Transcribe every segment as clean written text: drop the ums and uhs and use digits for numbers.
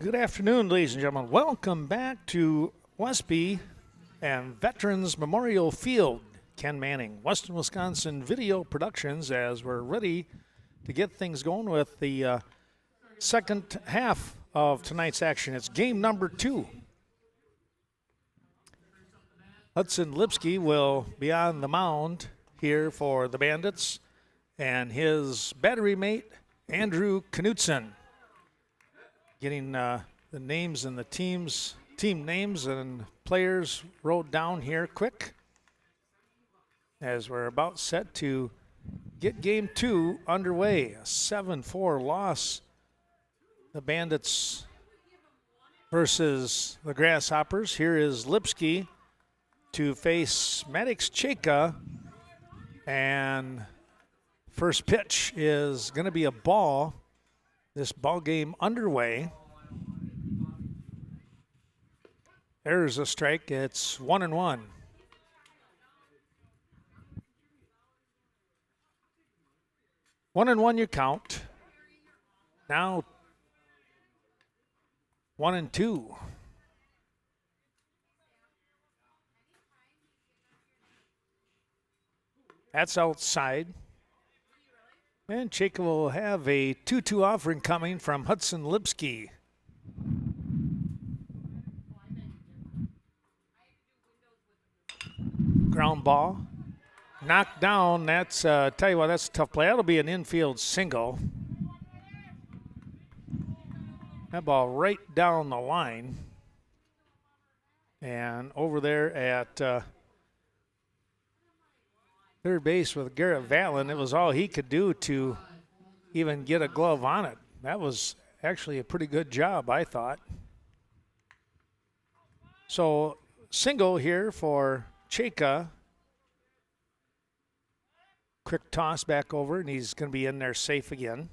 Good afternoon, ladies and gentlemen. Welcome back to Westby and Veterans Memorial Field. Ken Manning, Western Wisconsin Video Productions, as we're ready to get things going with the second half of tonight's action. It's game number 2. Hudson Lipsky will be on the mound here for the Bandits, and his battery mate, Andrew Knutson. Getting the names and the team names and players wrote down here quick as we're about set to get game 2 underway. A 7-4 loss, the Bandits versus the Grasshoppers. Here is Lipsky to face Maddox Cheka, and first pitch is going to be a ball. This ball game underway. There's a strike. It's 1-1. One and one you count. Now 1-2. That's outside. And Cheka will have a 2-2 offering coming from Hudson Lipsky. Ground ball. Knocked down. That's, tell you what, that's a tough play. That'll be an infield single. That ball right down the line. And over there at third base with Garrett Vallon, it was all he could do to even get a glove on it. That was actually a pretty good job, I thought. So single here for Cheka. Quick toss back over, and he's going to be in there safe again.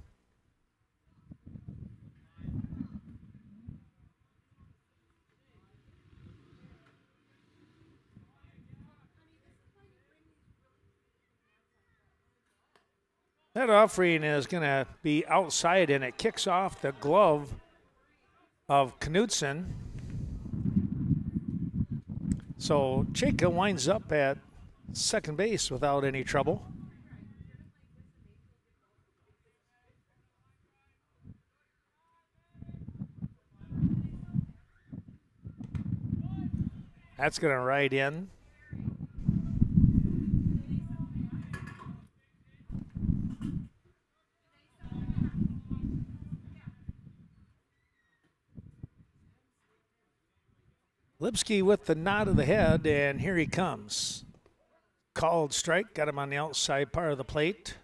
That offering is going to be outside, and it kicks off the glove of Knutson. So Cheka winds up at second base without any trouble. That's going to ride in. Lipsky with the nod of the head, and here he comes. Called strike, got him on the outside part of the plate.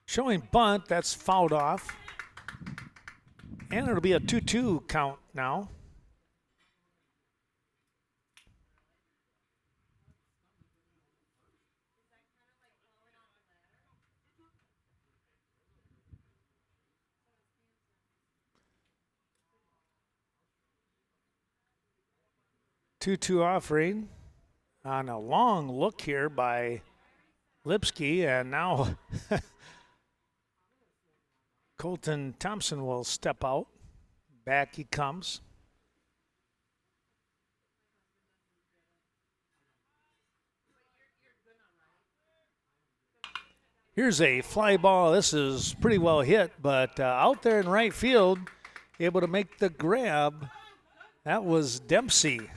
Showing bunt, that's fouled off. And it'll be a 2-2 count now. Two offering on a long look here by Lipsky, and now Colton Thompson will step out. Back he comes. Here's a fly ball. This is pretty well hit, but out there in right field, able to make the grab. That was Dempsey.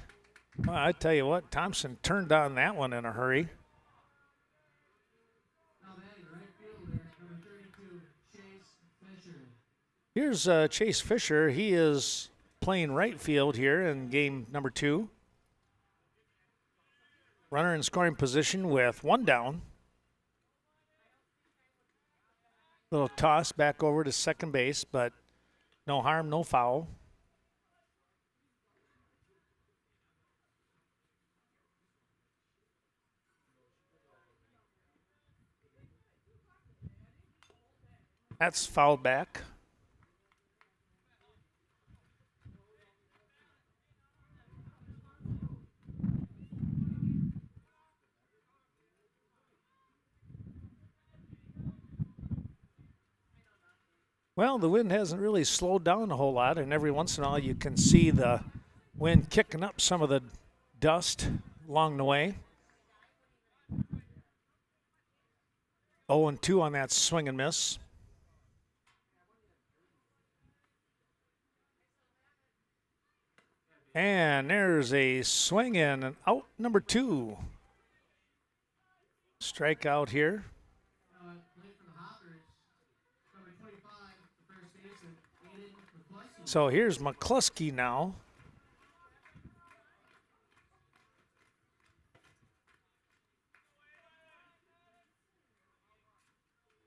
Well, I tell you what, Thompson turned on that one in a hurry. Here's Chase Fisher. He is playing right field here in game number 2. Runner in scoring position with one down. Little toss back over to second base, but no harm, no foul. That's fouled back. Well, the wind hasn't really slowed down a whole lot, and every once in a while you can see the wind kicking up some of the dust along the way. 0-2 on that swing and miss. And there's a swing and out number 2. Strikeout here. So here's McCluskey now.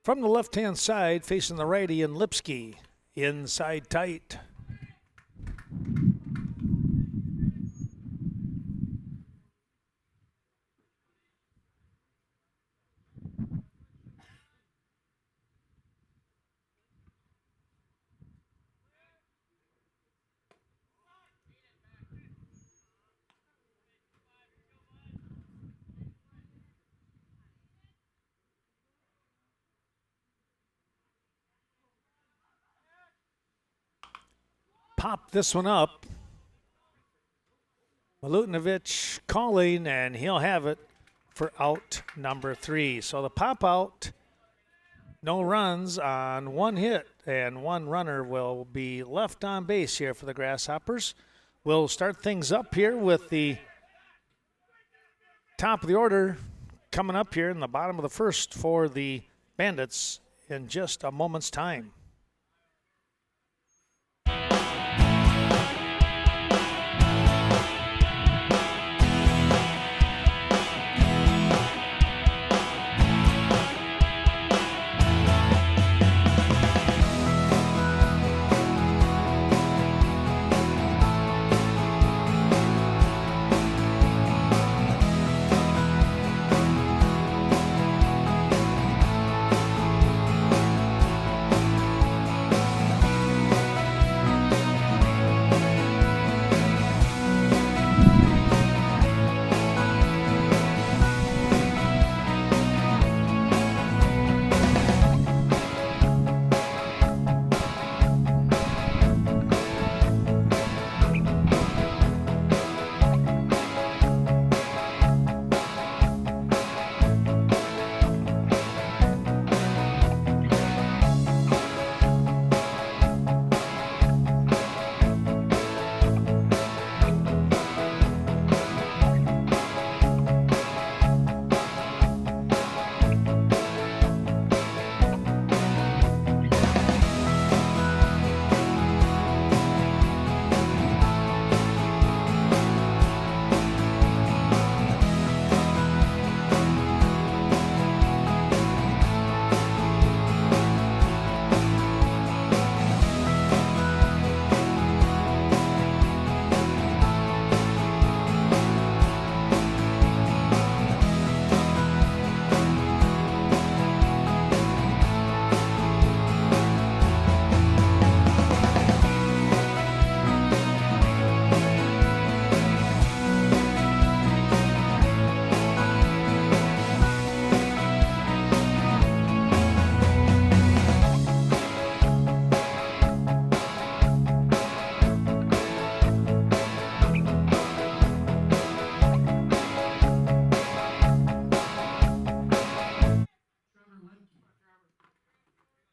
From the left-hand side, facing the righty in Lipsky. Inside tight. Pop this one up. Milutinovic calling, and he'll have it for out number 3. So the pop out, no runs on 1 hit, and 1 runner will be left on base here for the Grasshoppers. We'll start things up here with the top of the order coming up here in the bottom of the first for the Bandits in just a moment's time.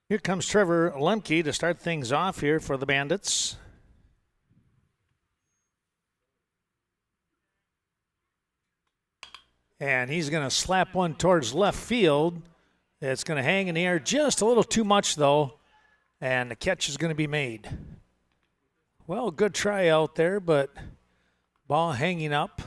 Here comes Trevor Lemke to start things off here for the Bandits. And he's going to slap one towards left field. It's going to hang in the air just a little too much, though, and the catch is going to be made. Well, good try out there, but ball hanging up.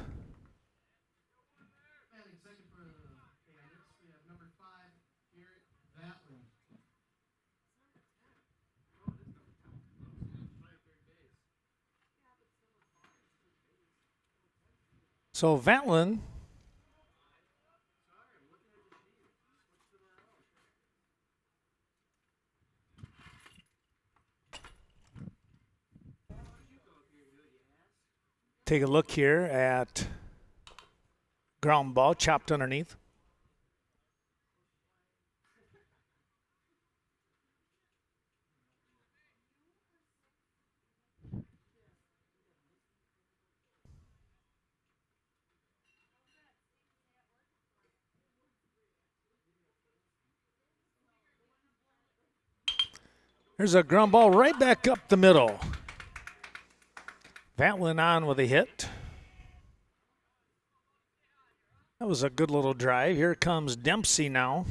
So Vatlin take a look here at ground ball chopped underneath. There's a ground ball right back up the middle. Vatlin on with a hit. That was a good little drive. Here comes Dempsey now.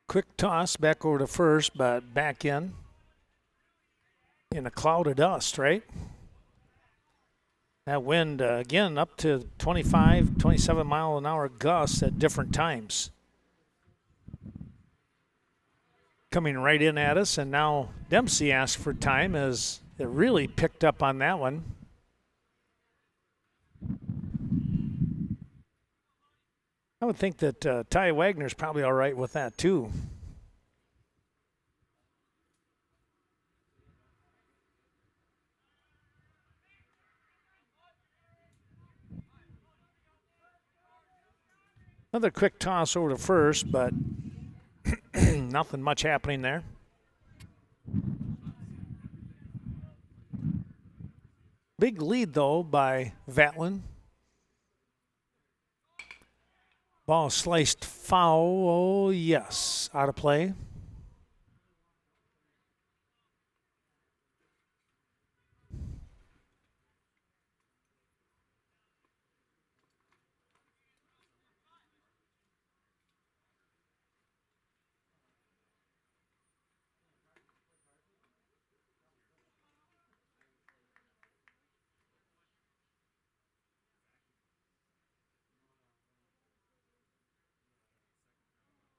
Quick toss back over to first, but back in a cloud of dust, right? That wind, again, up to 25, 27 mile an hour gusts at different times. Coming right in at us, and now Dempsey asked for time as it really picked up on that one. I would think that Ty Wagner's probably all right with that too. Another quick toss over to first, but nothing much happening there. Big lead, though, by Vatlin. Ball sliced foul. Oh, yes. Out of play.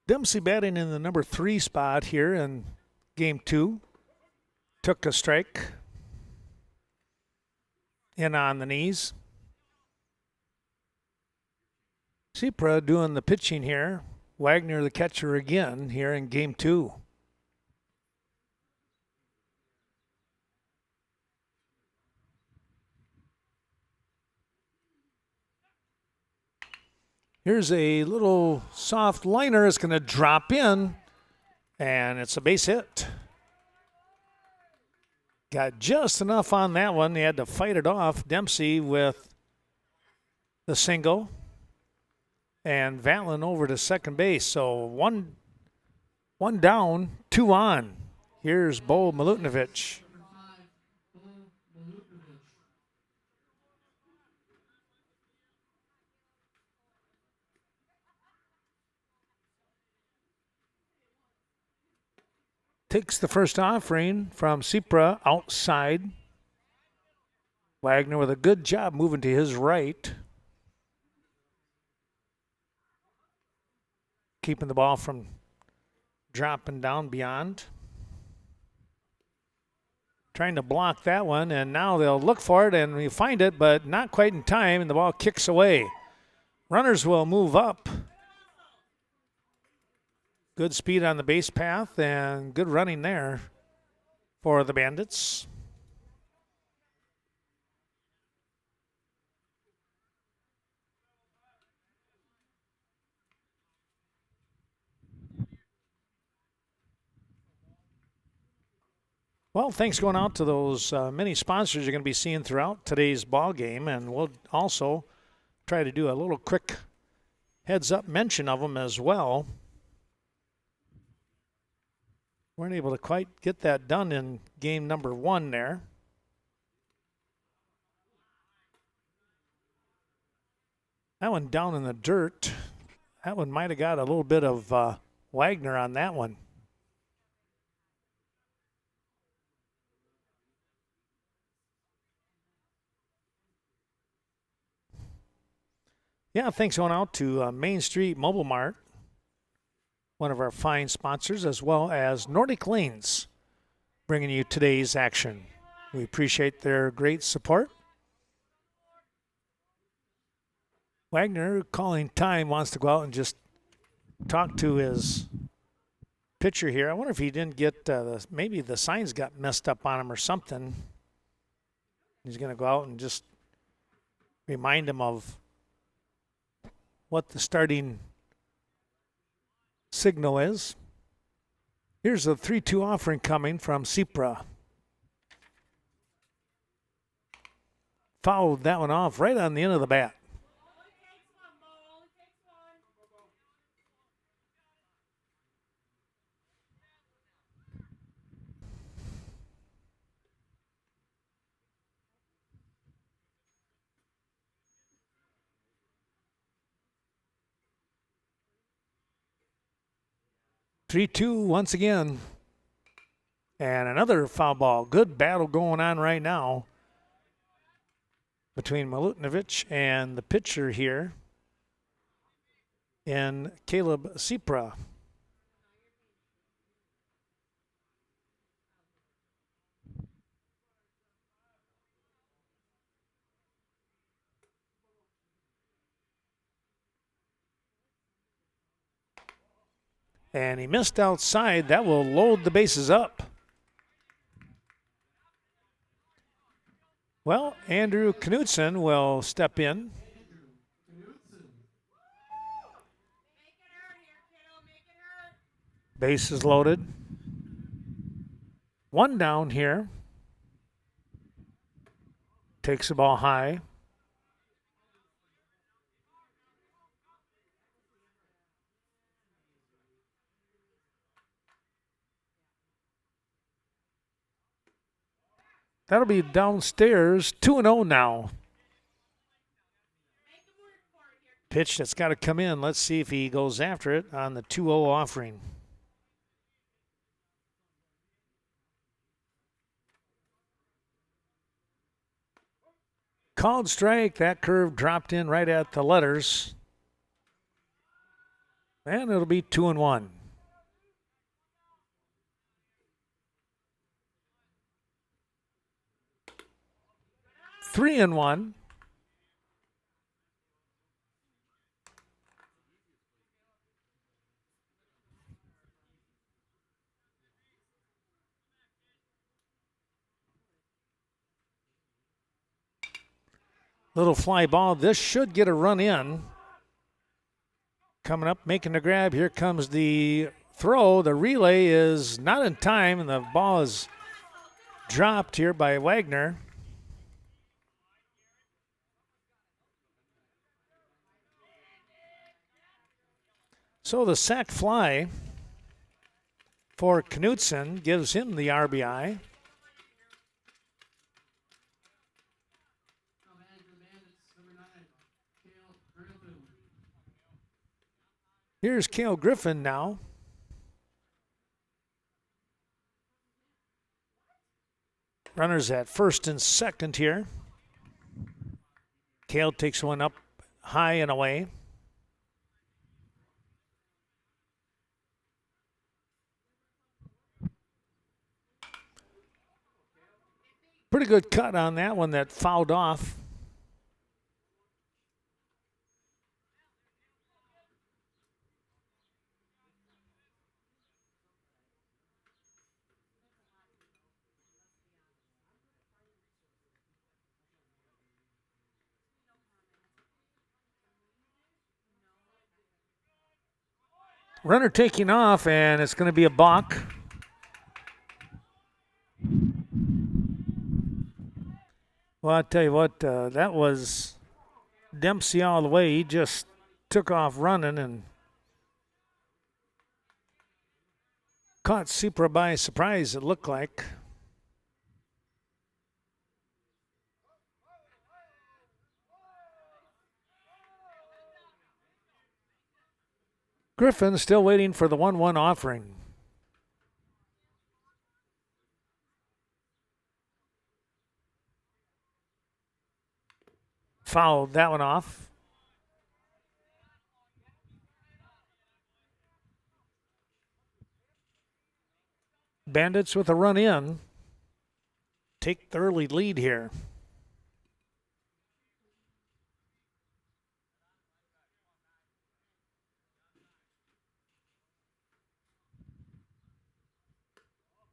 Dempsey batting in the number 3 spot here in game 2. Took a strike. In on the knees. Cipra doing the pitching here. Wagner the catcher again here in game 2. Here's a little soft liner. It's going to drop in, and it's a base hit. Got just enough on that one. He had to fight it off. Dempsey with the single, and Vatlin over to second base. So one down, 2 on. Here's Bo Milutinovic. Takes the first offering from Cipra outside. Wagner with a good job moving to his right. Keeping the ball from dropping down beyond. Trying to block that one, and now they'll look for it, and we find it, but not quite in time, and the ball kicks away. Runners will move up. Good speed on the base path and good running there for the Bandits. Well, thanks going out to those many sponsors you're going to be seeing throughout today's ball game, and we'll also try to do a little quick heads-up mention of them as well. Weren't able to quite get that done in game number 1 there. That one down in the dirt. That one might have got a little bit of Wagner on that one. Yeah, thanks going out to Main Street Mobile Mart, one of our fine sponsors, as well as Nordic Lanes, bringing you today's action. We appreciate their great support. Wagner, calling time, wants to go out and just talk to his pitcher here. I wonder if he didn't get, maybe the signs got messed up on him or something. He's going to go out and just remind him of what the starting signal is. Here's a 3-2 offering coming from Cipra. Fouled that one off right on the end of the bat. Three-two once again. And another foul ball. Good battle going on right now between Milutinovic and the pitcher here in Caleb Cipra. And he missed outside. That will load the bases up. Well, Andrew Knudsen will step in. Base is loaded. One down here. Takes the ball high. That'll be downstairs, 2-0 now. Pitch that's got to come in. Let's see if he goes after it on the 2-0 offering. Called strike. That curve dropped in right at the letters. And it'll be 2-1. Three and one. Little fly ball. This should get a run in. Coming up, making the grab. Here comes the throw. The relay is not in time, and the ball is dropped here by Wagner. So the sac fly for Knudsen gives him the RBI. Here's Cale Griffin now. Runners at first and second here. Cale takes one up high and away. Pretty good cut on that one that fouled off. Runner taking off, and it's going to be a balk. Well, I'll tell you what, that was Dempsey all the way. He just took off running and caught Cipra by surprise, it looked like. Griffin still waiting for the 1-1 offering. Fouled that one off. Bandits with a run in. Take the early lead here.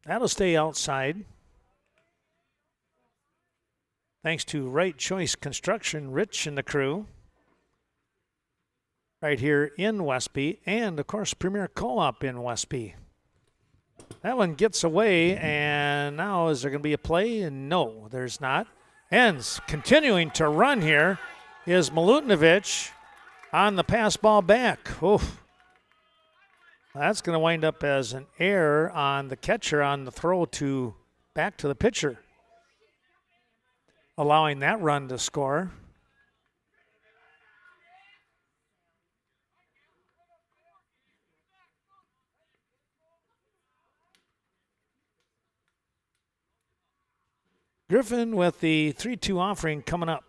That'll stay outside. Thanks to Right Choice Construction, Rich and the crew. Right here in Westby, and of course Premier Co-op in Westby. That one gets away, and now is there going to be a play? And no, there's not. And continuing to run here is Milutinovic on the pass ball back. Oof. That's going to wind up as an error on the catcher on the throw to back to the pitcher, allowing that run to score. Griffin with the 3-2 offering coming up.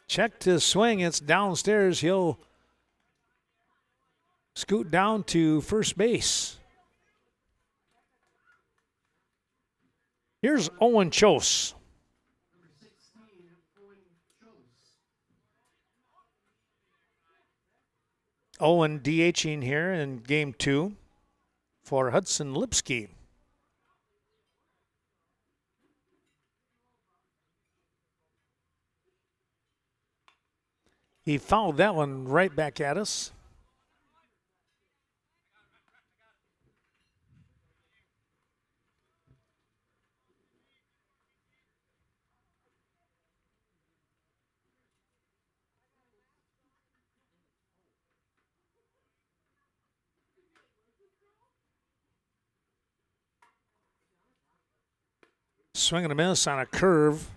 Checked his swing. It's downstairs. He'll scoot down to first base. Here's Owen Chose. Owen DHing here in game 2 for Hudson Lipsky. He fouled that one right back at us. Swing and a miss on a curve.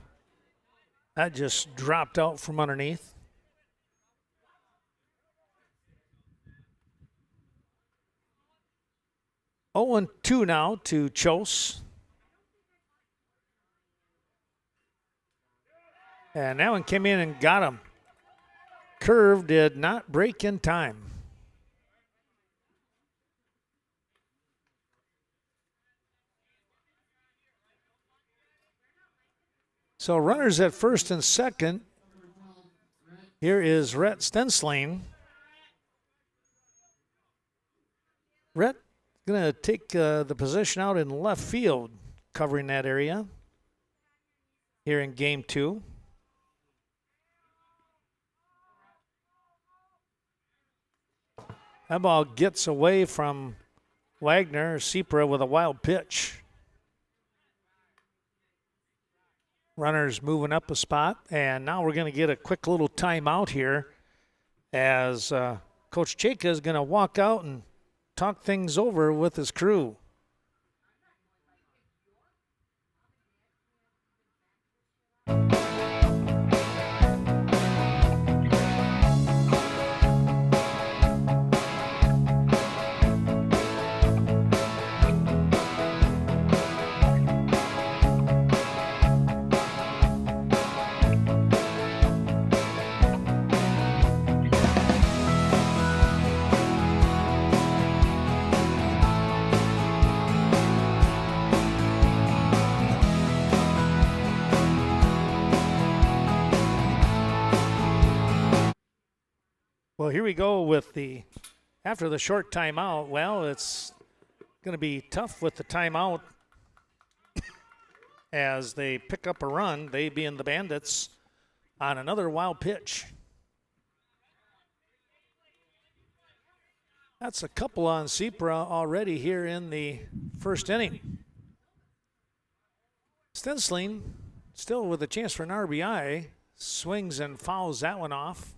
That just dropped out from underneath. Oh, and 2 now to Chose. And that one came in and got him. Curve did not break in time. So runners at first and second. Here is Rhett Stensling. Rhett going to take the position out in left field, covering that area here in game 2. That ball gets away from Wagner. Sepra with a wild pitch. Runners moving up a spot, and now we're going to get a quick little timeout here as Coach Chayka is going to walk out and talk things over with his crew. Well, here we go with after the short timeout. Well, it's going to be tough with the timeout as they pick up a run, they being the Bandits, on another wild pitch. That's a couple on Sepra already here in the first inning. Stensling still with a chance for an RBI, swings and fouls that one off.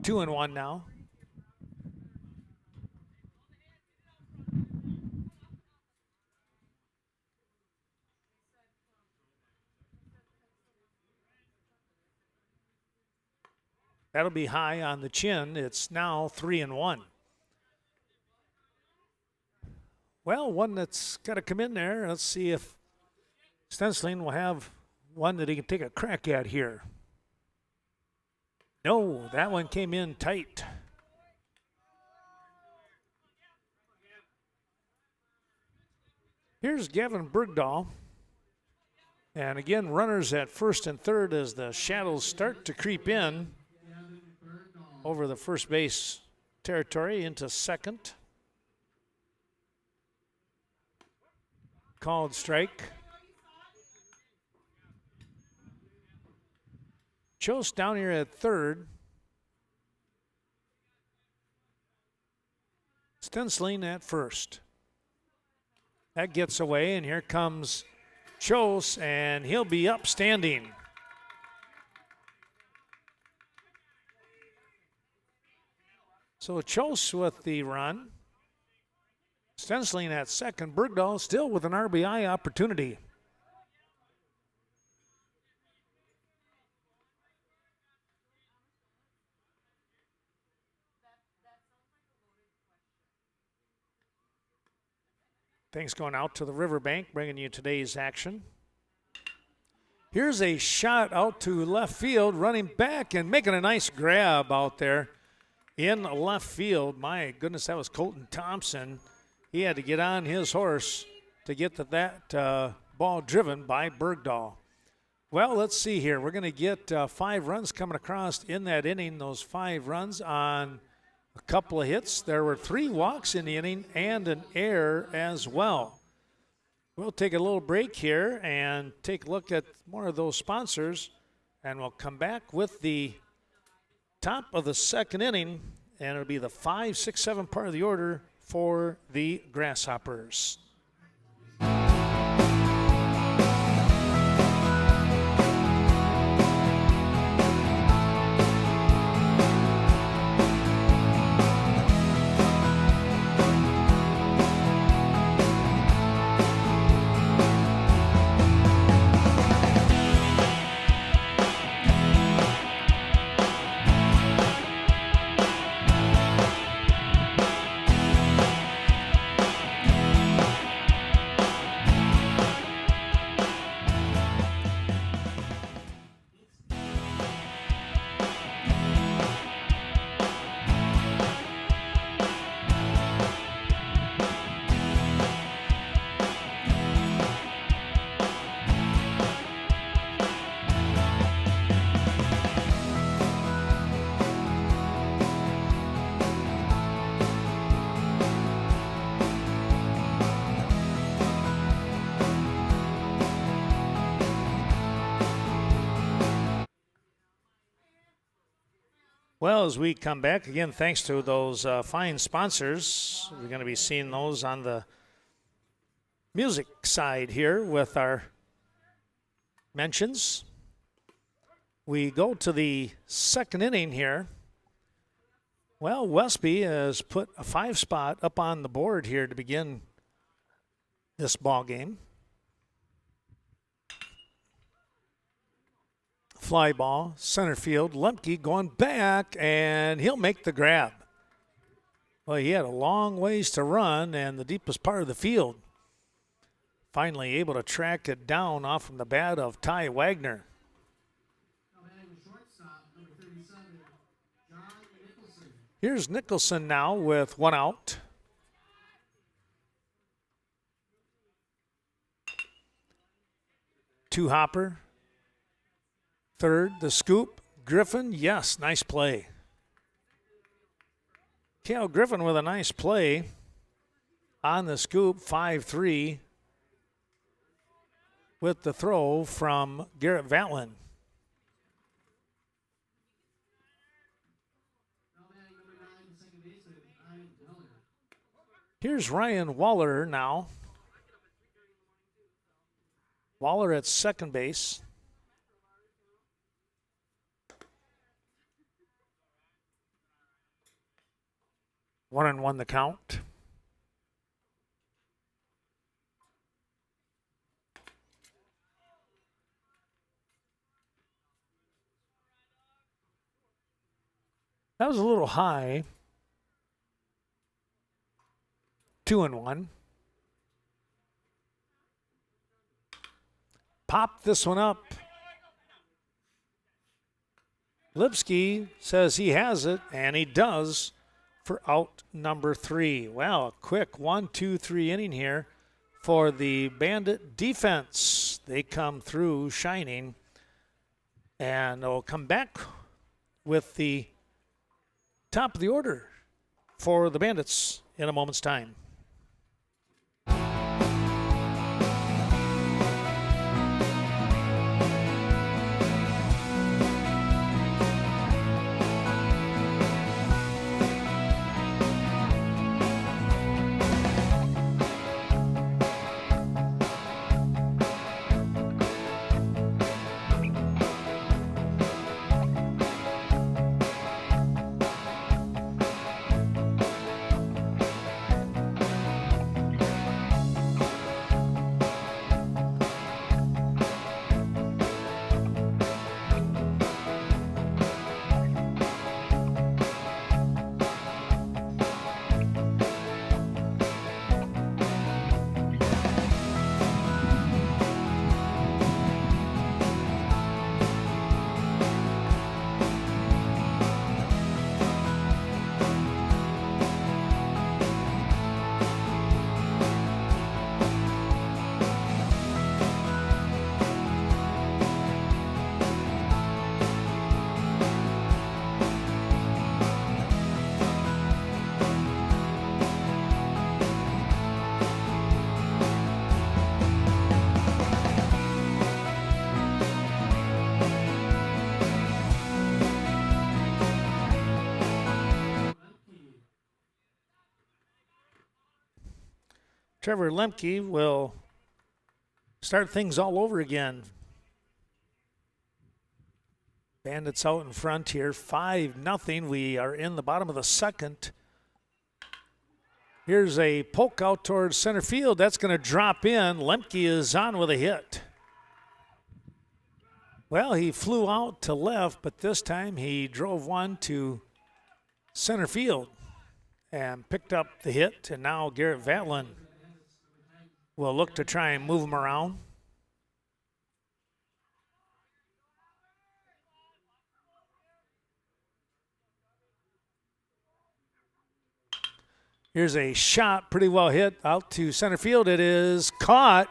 2-1 now. That'll be high on the chin. It's now 3-1. Well, one that's got to come in there. Let's see if Stensling will have one that he can take a crack at here. No, that one came in tight. Here's Gavin Bergdahl. And again, runners at first and third as the shadows start to creep in over the first base territory into second. Called strike. Chose down here at third. Stensling at first. That gets away, and here comes Chose, and he'll be upstanding. So Chose with the run. Stensling at second. Bergdahl still with an RBI opportunity. Thanks going out to the Riverbank, bringing you today's action. Here's a shot out to left field, running back and making a nice grab out there in left field. My goodness, that was Colton Thompson. He had to get on his horse to get to that ball driven by Bergdahl. Well, let's see here. We're going to get 5 runs coming across in that inning. Those 5 runs on a couple of hits. There were 3 walks in the inning and an error as well. We'll take a little break here and take a look at more of those sponsors, and we'll come back with the top of the second inning, and it'll be the 5, 6, 7 part of the order for the Grasshoppers. Well, as we come back, again, thanks to those fine sponsors, we're going to be seeing those on the music side here with our mentions. We go to the second inning here. Well, Westby has put a 5 spot up on the board here to begin this ball game. Fly ball, center field. Lemke going back, and he'll make the grab. Well, he had a long ways to run and the deepest part of the field. Finally able to track it down off from the bat of Ty Wagner. Here's Nicholson now with 1 out. Two hopper. Third, the scoop. Griffin, yes, nice play. Cale Griffin with a nice play on the scoop, 5-3, with the throw from Garrett Vatlin. Here's Ryan Waller now. Waller at second base. 1-1 the count. That was a little high. 2-1. Pop this one up. Lipsky says he has it, and he does, for out number 3. Well, a quick 1-2-3 inning here for the Bandit defense. They come through shining, and they'll come back with the top of the order for the Bandits in a moment's time. Trevor Lemke will start things all over again. Bandits out in front here, 5-0. We are in the bottom of the second. Here's a poke out towards center field. That's going to drop in. Lemke is on with a hit. Well, he flew out to left, but this time he drove one to center field and picked up the hit. And now Garrett Vatlin will look to try and move him around. Here's a shot, pretty well hit out to center field. It is caught.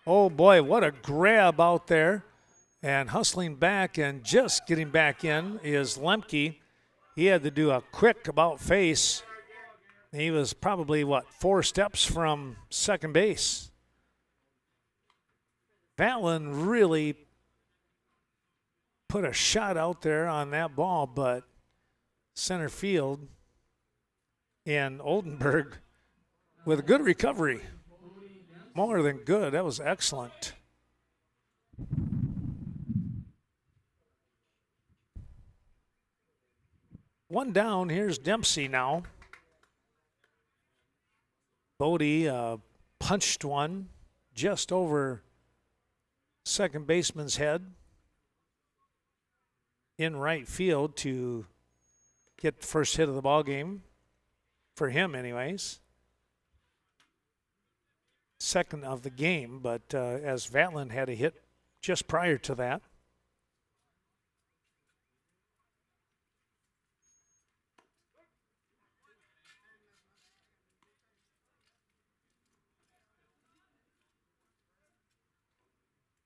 Oh boy, what a grab out there. And hustling back and just getting back in is Lemke. He had to do a quick about face. He was probably, 4 steps from second base. Vatlin really put a shot out there on that ball, but center field and Oldenburg with a good recovery. More than good. That was excellent. One down. Here's Dempsey now. Bodie punched one just over second baseman's head in right field to get the first hit of the ball game. For him, anyways. Second of the game, but as Vatlin had a hit just prior to that.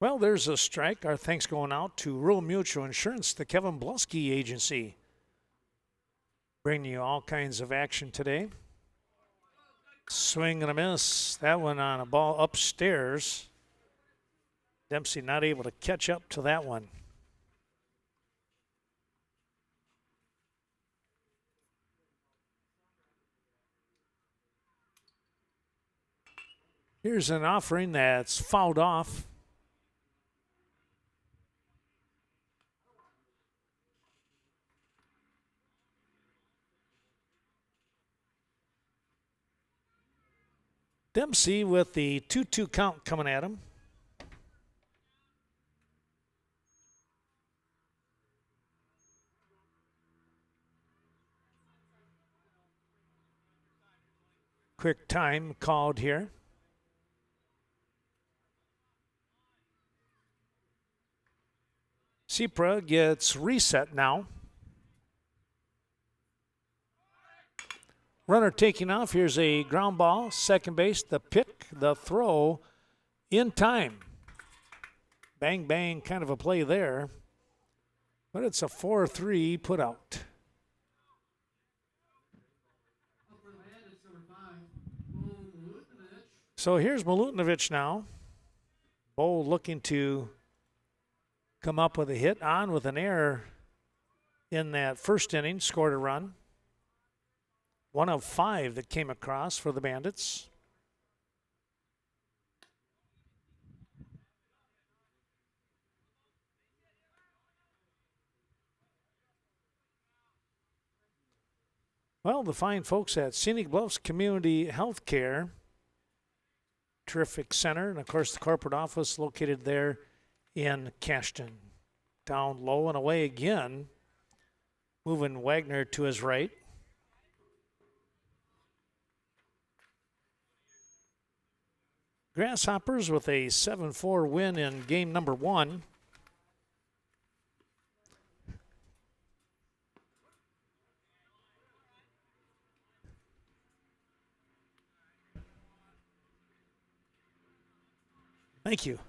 Well, there's a strike. Our thanks going out to Rural Mutual Insurance, the Kevin Blusky Agency. Bringing you all kinds of action today. Swing and a miss. That one on a ball upstairs. Dempsey not able to catch up to that one. Here's an offering that's fouled off. Dempsey with the 2-2 count coming at him. Quick time called here. Sepra gets reset now. Runner taking off. Here's a ground ball. Second base, the pick, the throw in time. Bang, bang kind of a play there. But it's a 4-3 put out. So here's Milutinovic now. Bo looking to come up with a hit, on with an error in that first inning, scored a run. 1 of 5 that came across for the Bandits. Well, the fine folks at Scenic Bluffs Community Healthcare, terrific center, and of course the corporate office located there in Cashton. Down low and away again, moving Wagner to his right. Grasshoppers with a 7-4 win in game number 1. Thank you.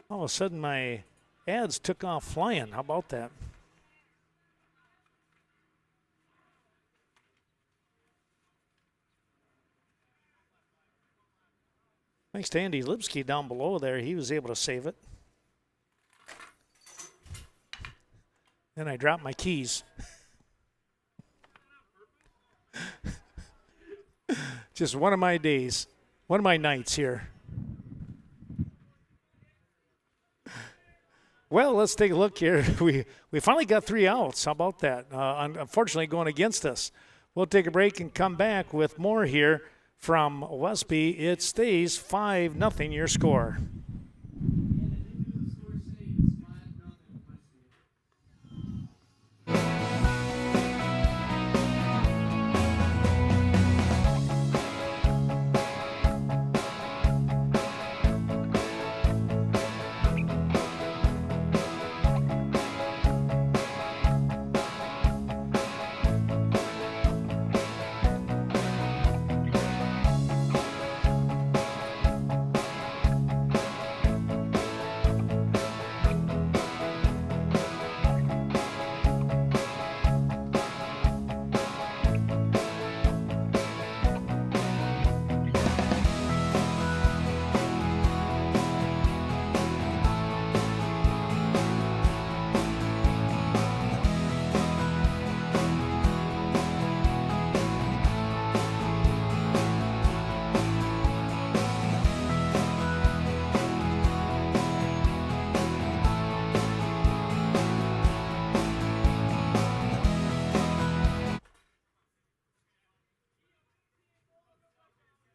All of a sudden my ads took off flying. How about that? Thanks to Andy Lipsky down below there. He was able to save it. Then I dropped my keys. Just one of my days, one of my nights here. Well, let's take a look here. We finally got 3 outs. How about that? Unfortunately, going against us. We'll take a break and come back with more here from Westby. It stays 5-0 your score.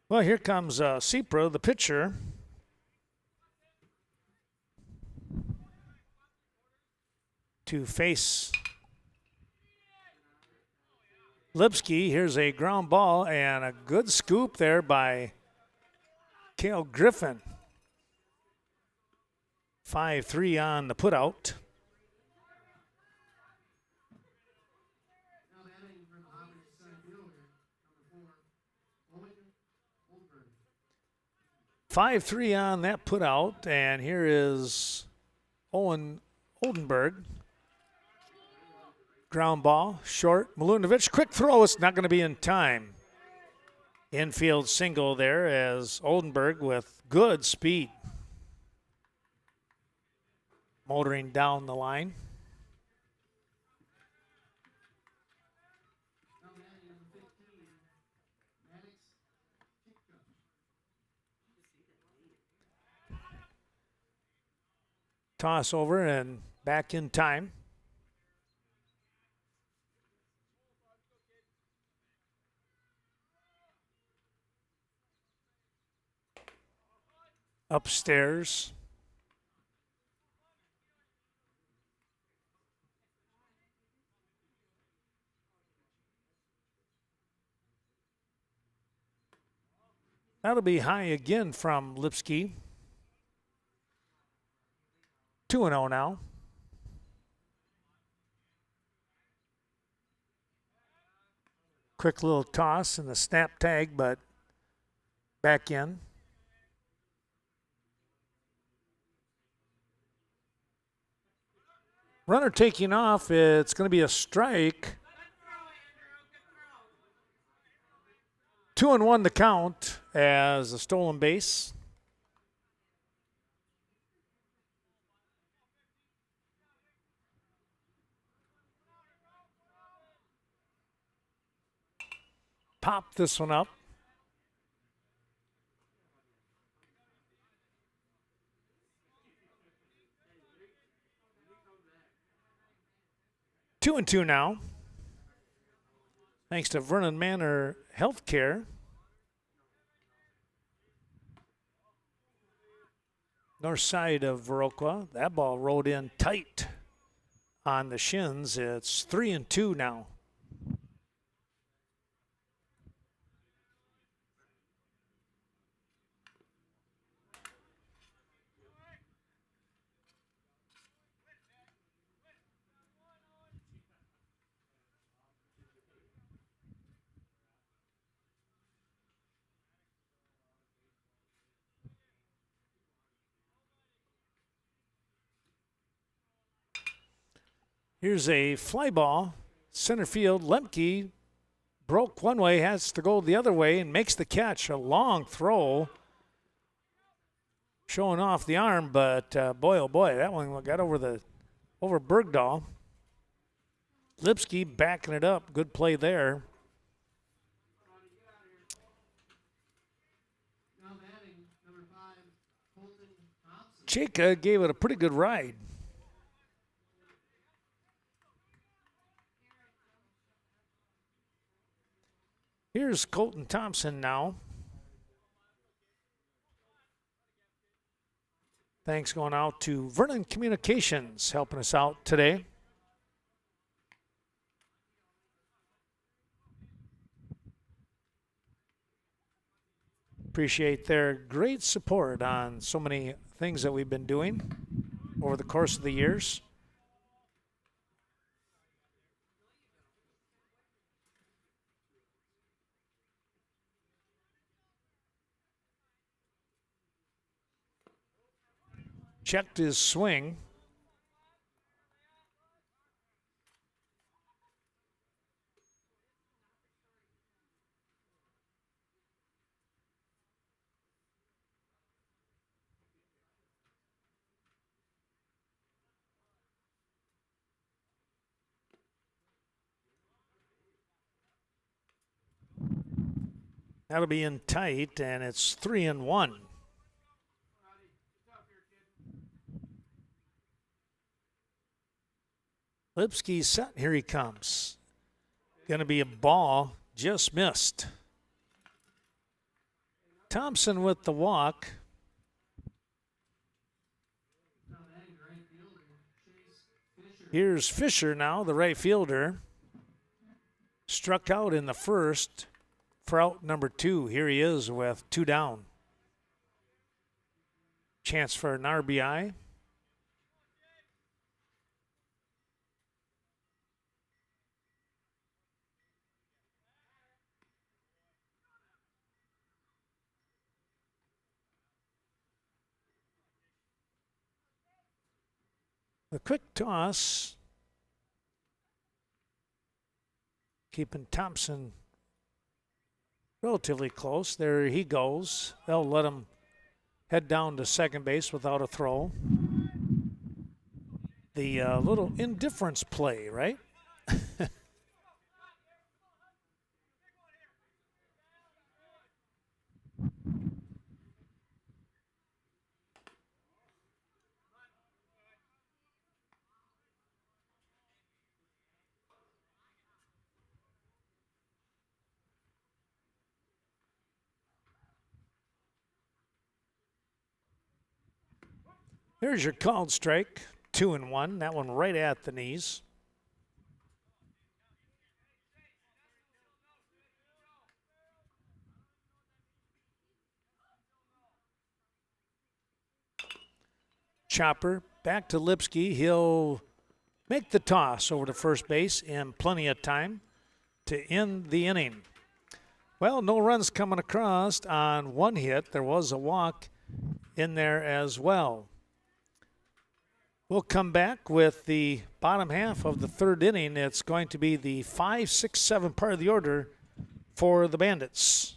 Well, here comes Cipro, the pitcher. To face Lipsky. Here's a ground ball and a good scoop there by Cale Griffin. 5-3 on the putout. Five-three on that putout, and here is Owen Oldenburg. Ground ball, short. Milunovic, quick throw. It's not going to be in time. Infield single there as Oldenburg with good speed. Motoring down the line. Toss over and back in time. Upstairs. That'll be high again from Lipsky. 2-0 now. Quick little toss and the snap tag, but back in. Runner taking off. It's going to be a strike. 2-1 the count as a stolen base. Pop this one up. Two and two now. Thanks to Vernon Manor Healthcare. North side of Viroqua. That ball rode in tight on the shins. It's 3-2 now. Here's a fly ball, center field. Lemke broke one way, has to go the other way, and makes the catch. A long throw, showing off the arm, but boy, oh boy, that one got over Bergdahl. Lipsky backing it up. Good play there. Chika gave it a pretty good ride. Here's Colton Thompson now. Thanks going out to Vernon Communications helping us out today. Appreciate their great support on so many things that we've been doing over the course of the years. Checked his swing. That'll be in tight, and it's 3-1. Lipsky's set. Here he comes. Going to be a ball, just missed. Thompson with the walk. Here's Fisher now, the right fielder. Struck out in the first for out number 2. Here he is with 2 down. Chance for an RBI. A quick toss. Keeping Thompson relatively close. There he goes. They'll let him head down to second base without a throw. The little indifference play, right? Here's your called strike, 2-1. That one right at the knees. Chopper back to Lipsky. He'll make the toss over to first base in plenty of time to end the inning. Well, no runs coming across on one hit. There was a walk in there as well. We'll come back with the bottom half of the third inning. It's going to be the 5, 6, 7 part of the order for the Bandits.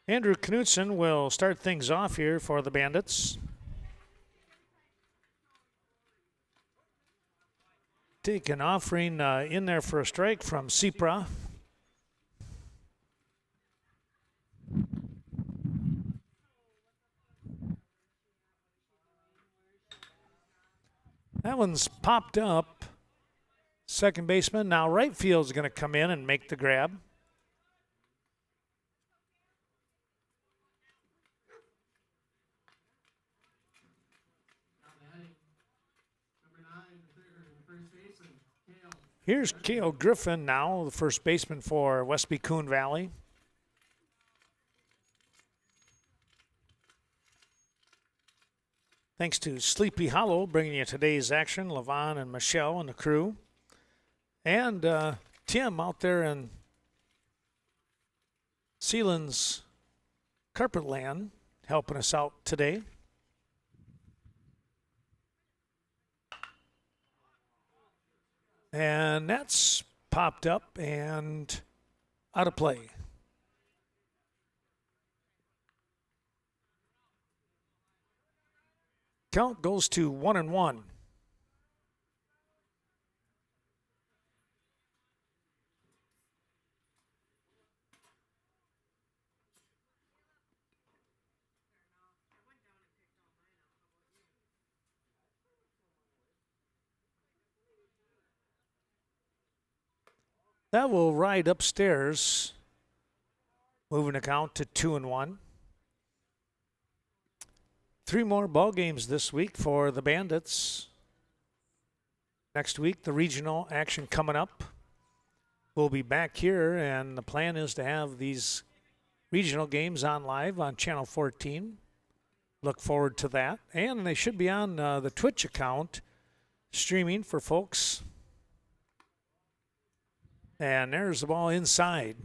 Andrew Knutson will start things off here for the Bandits. Take an offering in there for a strike from Cipra. That one's popped up. Second baseman. Now right field's going to come in and make the grab. Here's Cale Griffin now, the first baseman for Westby Coon Valley. Thanks to Sleepy Hollow bringing you today's action, Levon and Michelle and the crew. And Tim out there in Sealand's Carpetland helping us out today. And that's popped up and out of play. Count goes to 1-1. That will ride upstairs, moving the count to 2-1. 3 more ball games this week for the Bandits. Next week, the regional action coming up. We'll be back here, and the plan is to have these regional games on live on Channel 14. Look forward to that. And they should be on the Twitch account, streaming for folks. And there's the ball inside.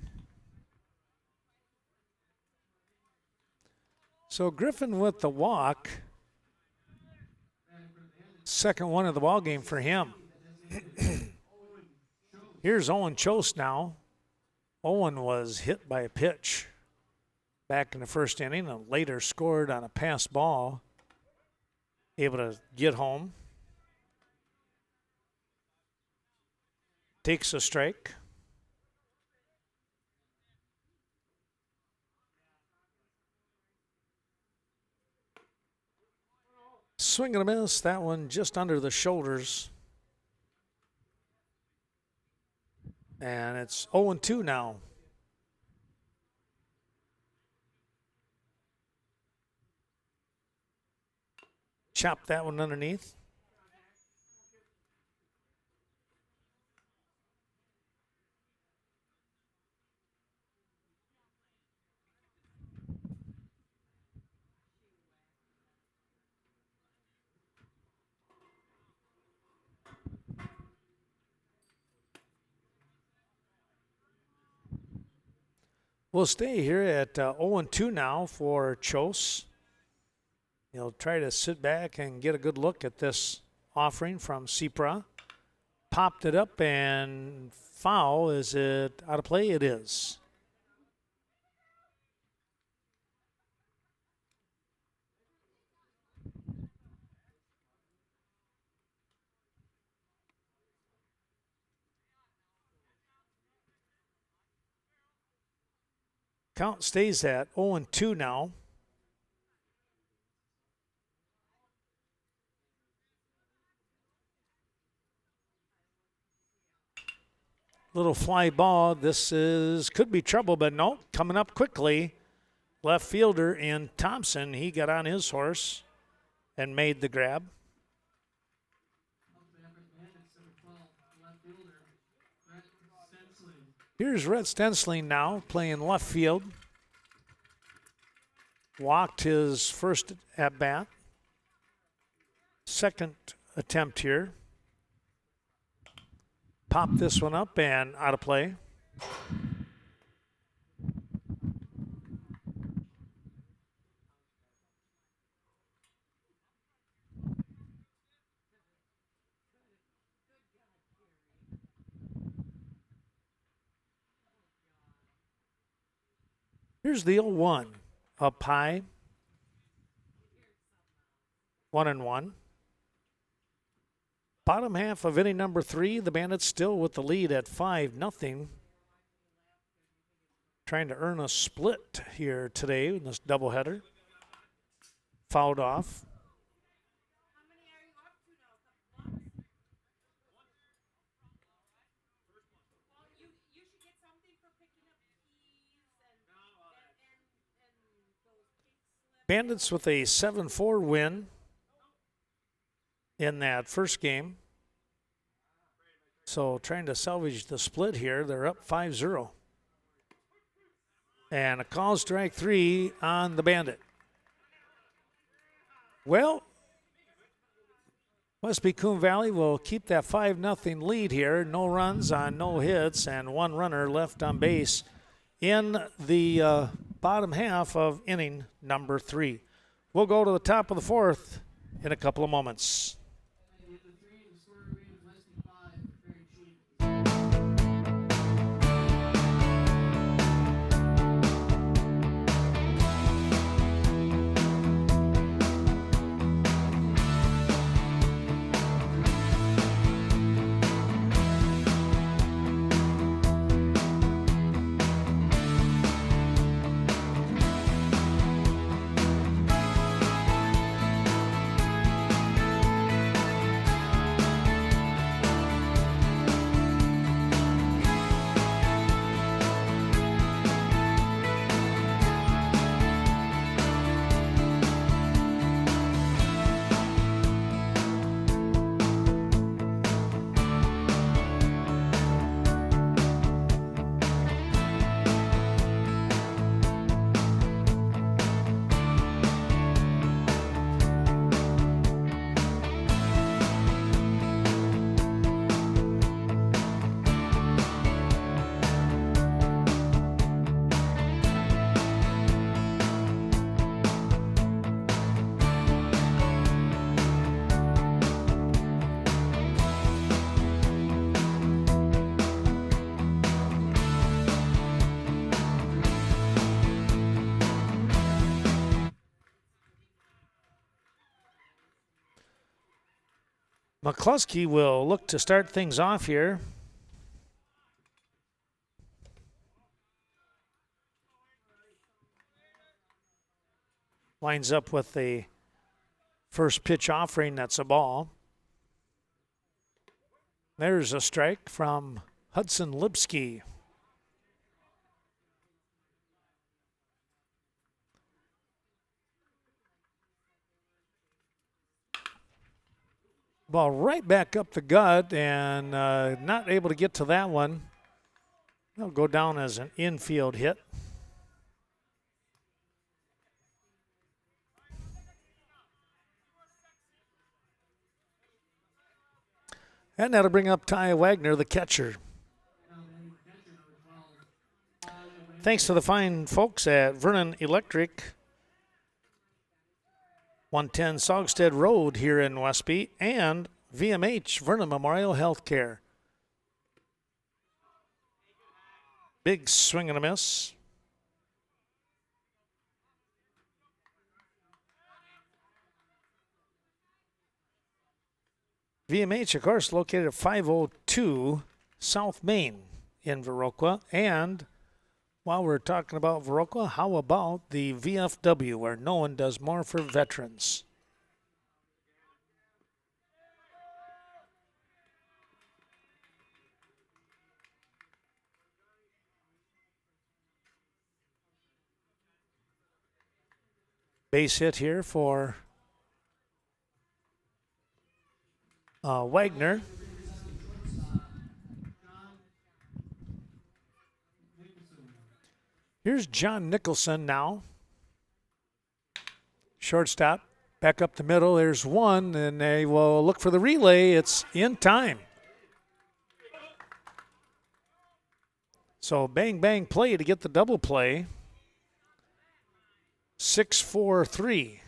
So Griffin with the walk. Second one of the ball game for him. Here's Owen Chose now. Owen was hit by a pitch back in the first inning and later scored on a pass ball. Able to get home. Takes a strike. Swing and a miss. That one just under the shoulders. And it's 0-2 now. Chop that one underneath. We'll stay here at 0-2 now for Chose. He'll try to sit back and get a good look at this offering from CPRA. Popped it up and foul. Is it out of play? It is. Count stays at 0-2 now. Little fly ball. This could be trouble, but no, coming up quickly. Left fielder in Thompson, he got on his horse and made the grab. Here's Rhett Stensling now playing left field. Walked his first at bat. Second attempt here. Popped this one up and out of play. Here's the 0-1. Up high. 1-1. Bottom half of inning number 3. The Bandits still with the lead at 5-0. Trying to earn a split here today in this doubleheader. Fouled off. Bandits with a 7-4 win in that first game. So trying to salvage the split here. They're up 5-0. And a call strike 3 on the Bandit. Well, Westby Coon Valley will keep that 5-0 lead here. No runs on no hits and one runner left on base in the bottom half of inning number 3. We'll go to the top of the 4th in a couple of moments. McCluskey will look to start things off here. Lines up with the first pitch offering. That's a ball. There's a strike from Hudson Lipsky. Ball right back up the gut and not able to get to that one. It'll go down as an infield hit. And that'll bring up Ty Wagner, the catcher. Thanks to the fine folks at Vernon Electric, 110 Saugstead Road here in Westby, and VMH, Vernon Memorial Healthcare. Big swing and a miss. VMH, of course, located at 502 South Main in Viroqua. And while we're talking about Viroqua, how about the VFW, where no one does more for veterans? Base hit here for Wagner. Here's John Nicholson now. Shortstop, back up the middle. There's one, and they will look for the relay. It's in time. So bang, bang play to get the double play. 6-4-3.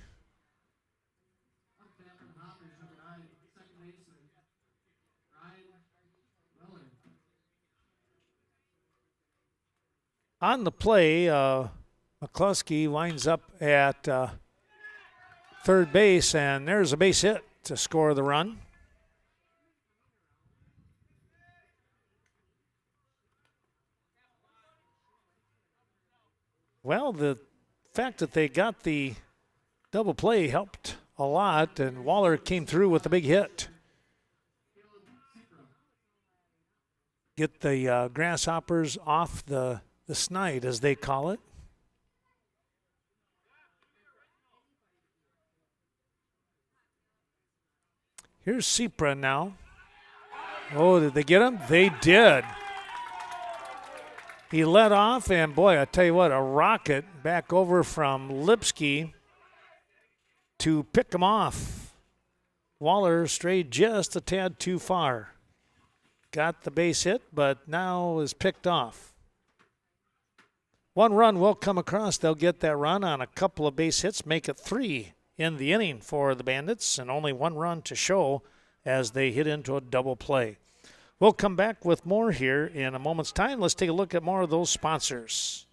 On the play, McCluskey winds up at third base, and there's a base hit to score the run. Well, the fact that they got the double play helped a lot, and Waller came through with a big hit. Get the Grasshoppers off the snide, as they call it. Here's Sepra now. Oh, did they get him? They did. He led off, and boy, I tell you what, a rocket back over from Lipsky to pick him off. Waller strayed just a tad too far. Got the base hit, but now is picked off. One run will come across. They'll get that run on a couple of base hits, make it 3 in the inning for the Bandits, and only 1 run to show as they hit into a double play. We'll come back with more here in a moment's time. Let's take a look at more of those sponsors.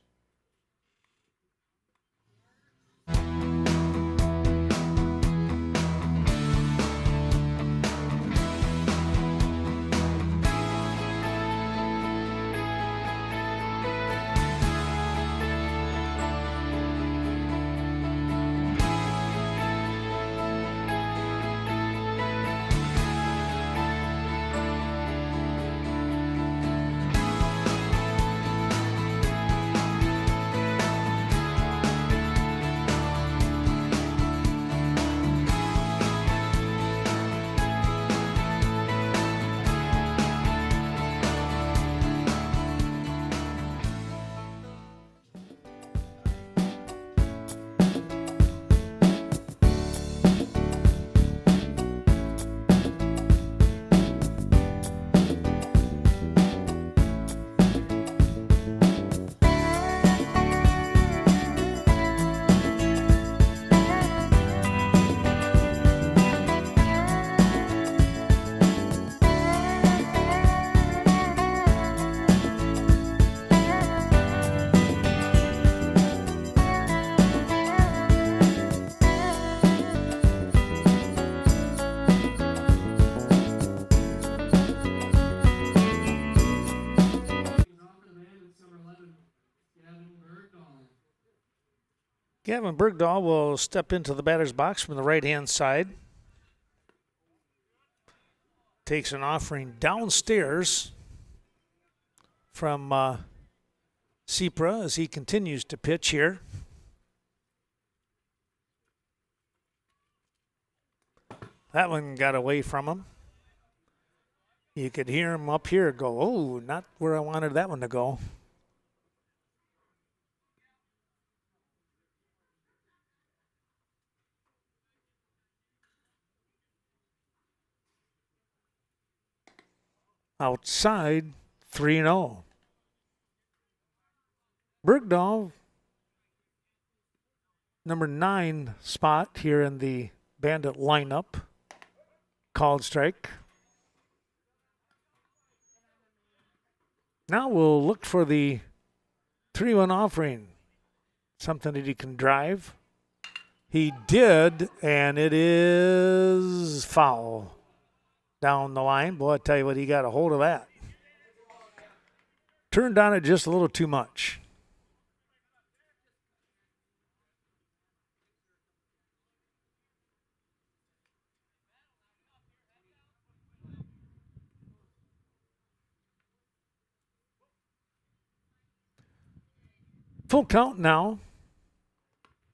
Gavin Bergdahl will step into the batter's box from the right-hand side. Takes an offering downstairs from Sepra as he continues to pitch here. That one got away from him. You could hear him up here go, oh, not where I wanted that one to go. Outside, 3-0. Bergdahl, number 9 spot here in the Bandit lineup. Called strike. Now we'll look for the 3-1 offering. Something that he can drive. He did, and it is foul. Down the line. Boy, I tell you what, he got a hold of that. Turned on it just a little too much. Full count now.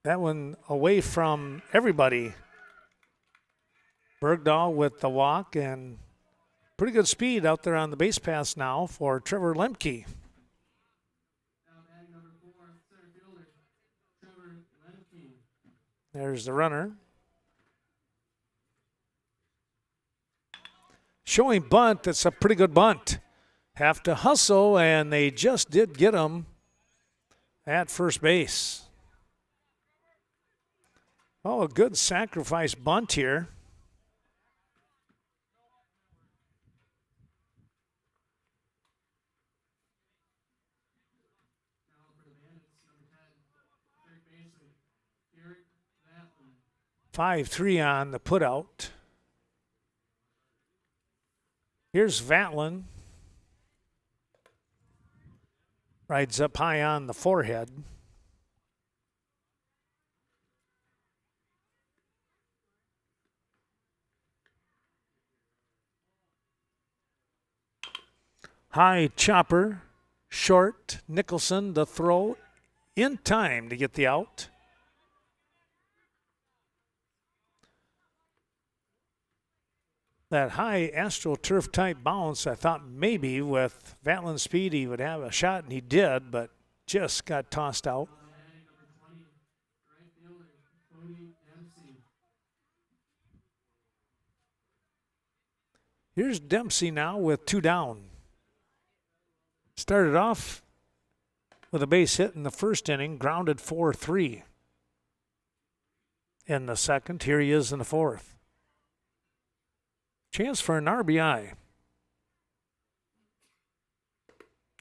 That one away from everybody. Bergdahl with the walk and pretty good speed out there on the base paths now for Trevor Lemke. There's the runner. Showing bunt, that's a pretty good bunt. Have to hustle, and they just did get him at first base. Oh, a good sacrifice bunt here. Five-3 on the putout. Here's Vatlin. Rides up high on the forehead. High chopper, short, Nicholson, the throw in time to get the out. That high AstroTurf type bounce, I thought maybe with Vatlin's speed he would have a shot, and he did, but just got tossed out. Here's Dempsey now with 2 down. Started off with a base hit in the first inning, grounded 4-3. In the second, here he is in the fourth. Chance for an RBI.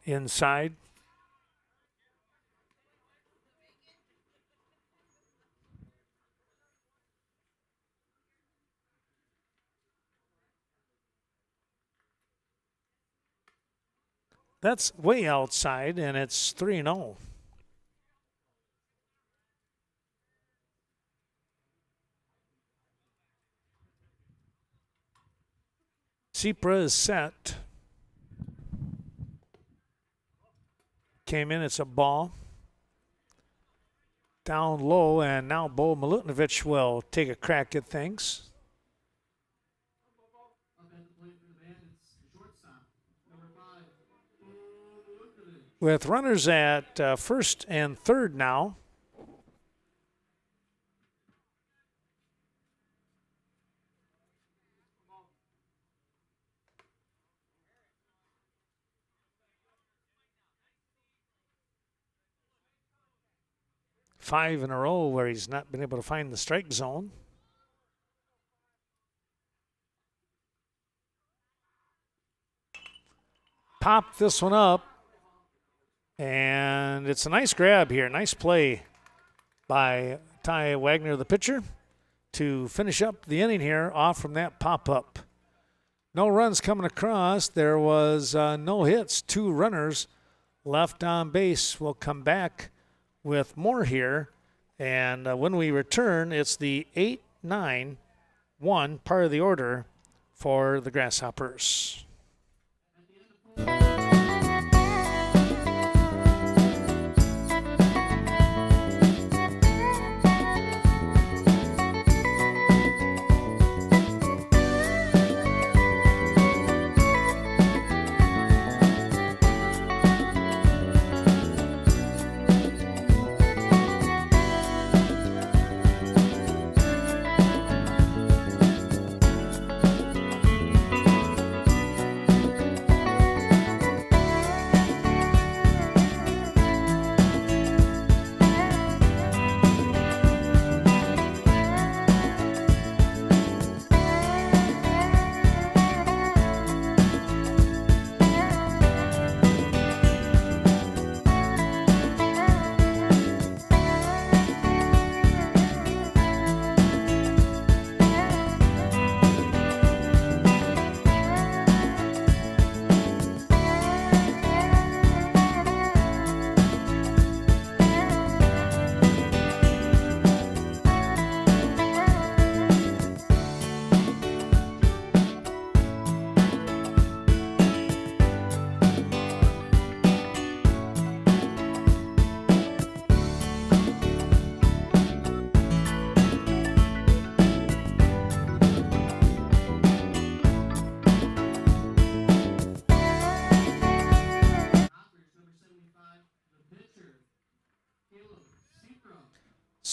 Inside. That's way outside, and it's 3-0. Sepra is set. Came in, it's a ball. Down low, and now Bo Milutinovic will take a crack at things. With runners at first and third now. Five in a row where he's not been able to find the strike zone. Pop this one up. And it's a nice grab here. Nice play by Ty Wagner, the pitcher, to finish up the inning here off from that pop-up. No runs coming across. There was no hits. 2 runners left on base. We'll come back with more here. And when we return, it's the 8-9-1 part of the order for the Grasshoppers.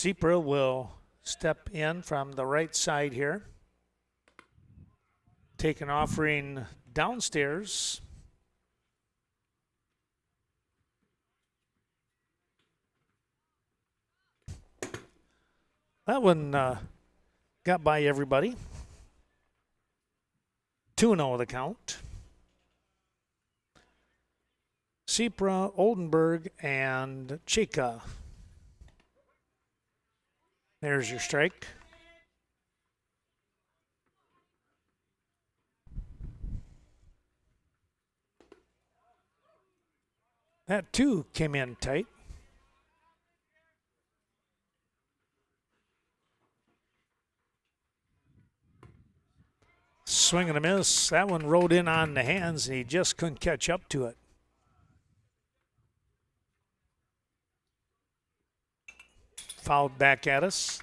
Sepra will step in from the right side here. Take an offering downstairs. That one got by everybody. 2-0 the count. Sepra, Oldenburg, and Chika. There's your strike. That 2 came in tight. Swing and a miss. That one rode in on the hands, and he just couldn't catch up to it. Fouled back at us.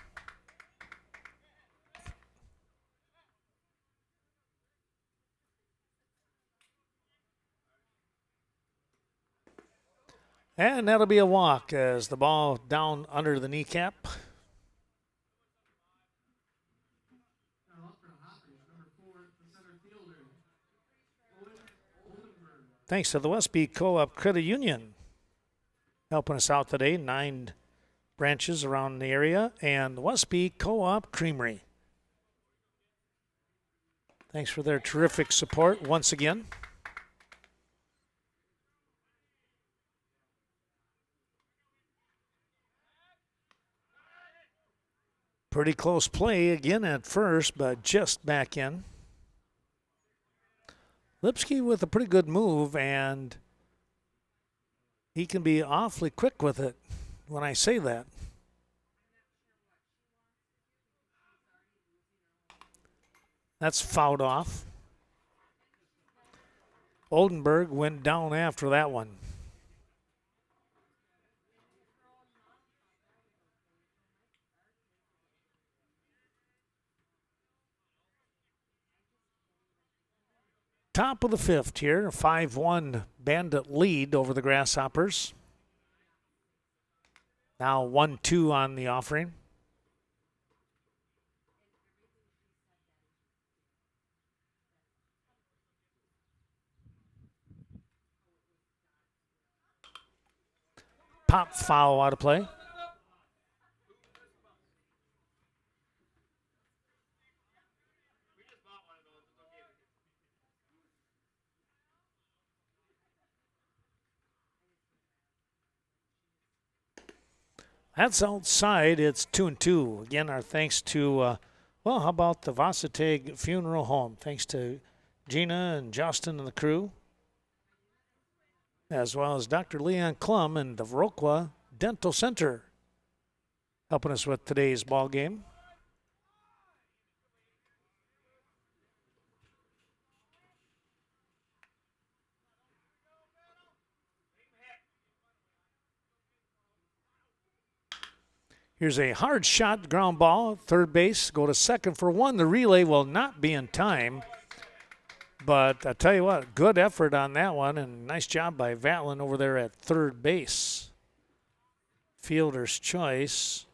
And that'll be a walk as the ball down under the kneecap. Thanks to the Westby Co-op Credit Union helping us out today. 9 branches around the area, and the Westby Co-op Creamery. Thanks for their terrific support once again. Pretty close play again at first, but just back in. Lipsky with a pretty good move, and he can be awfully quick with it when I say that. That's fouled off. Oldenburg went down after that one. Top of the 5th here, 5-1 Bandit lead over the Grasshoppers. Now 1-2 on the offering. Pop foul out of play. That's outside. It's 2-2. Again, our thanks to, well, how about the Vasateg Funeral Home? Thanks to Gina and Justin and the crew, as well as Dr. Leon Klum and the Viroqua Dental Center helping us with today's ball game. Here's a hard shot, ground ball, third base, go to second for 1. The relay will not be in time. But I tell you what, good effort on that one, and nice job by Vatlin over there at third base. Fielder's choice,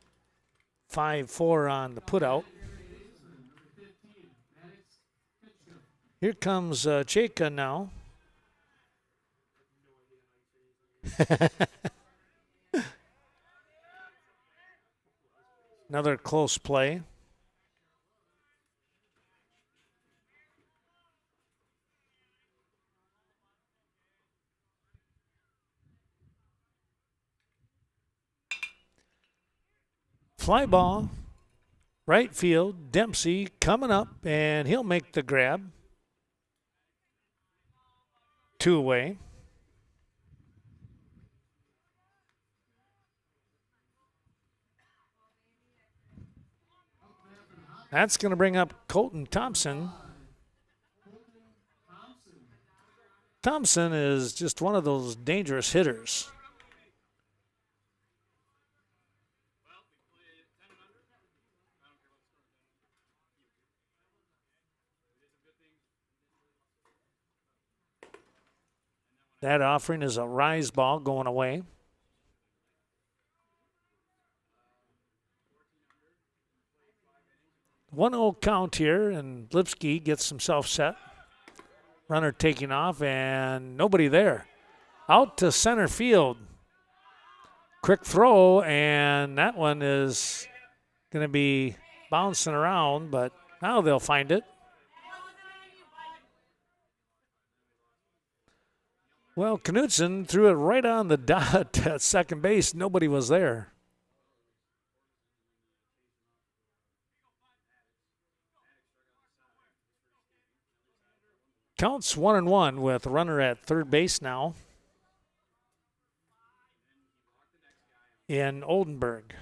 5-4 on the putout. Here comes Cheka now. Another close play. Fly ball, right field, Dempsey coming up, and he'll make the grab. 2 away. That's going to bring up Colton Thompson. Thompson is just one of those dangerous hitters. That offering is a rise ball going away. One 1-0 count here, and Lipsky gets himself set. Runner taking off, and nobody there. Out to center field. Quick throw, and that one is going to be bouncing around, but now they'll find it. Well, Knutson threw it right on the dot at second base. Nobody was there. Counts 1-1 with a runner at third base now in Oldenburg.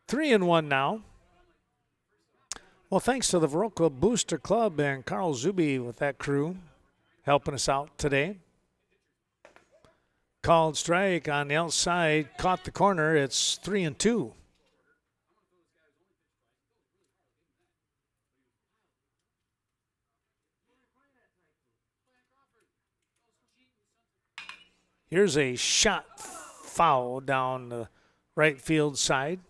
Three and one now. Well, thanks to the Viroqua Booster Club and Carl Zuby with that crew helping us out today. Called strike on the outside, caught the corner. It's 3-2. Here's a shot foul down the right field side.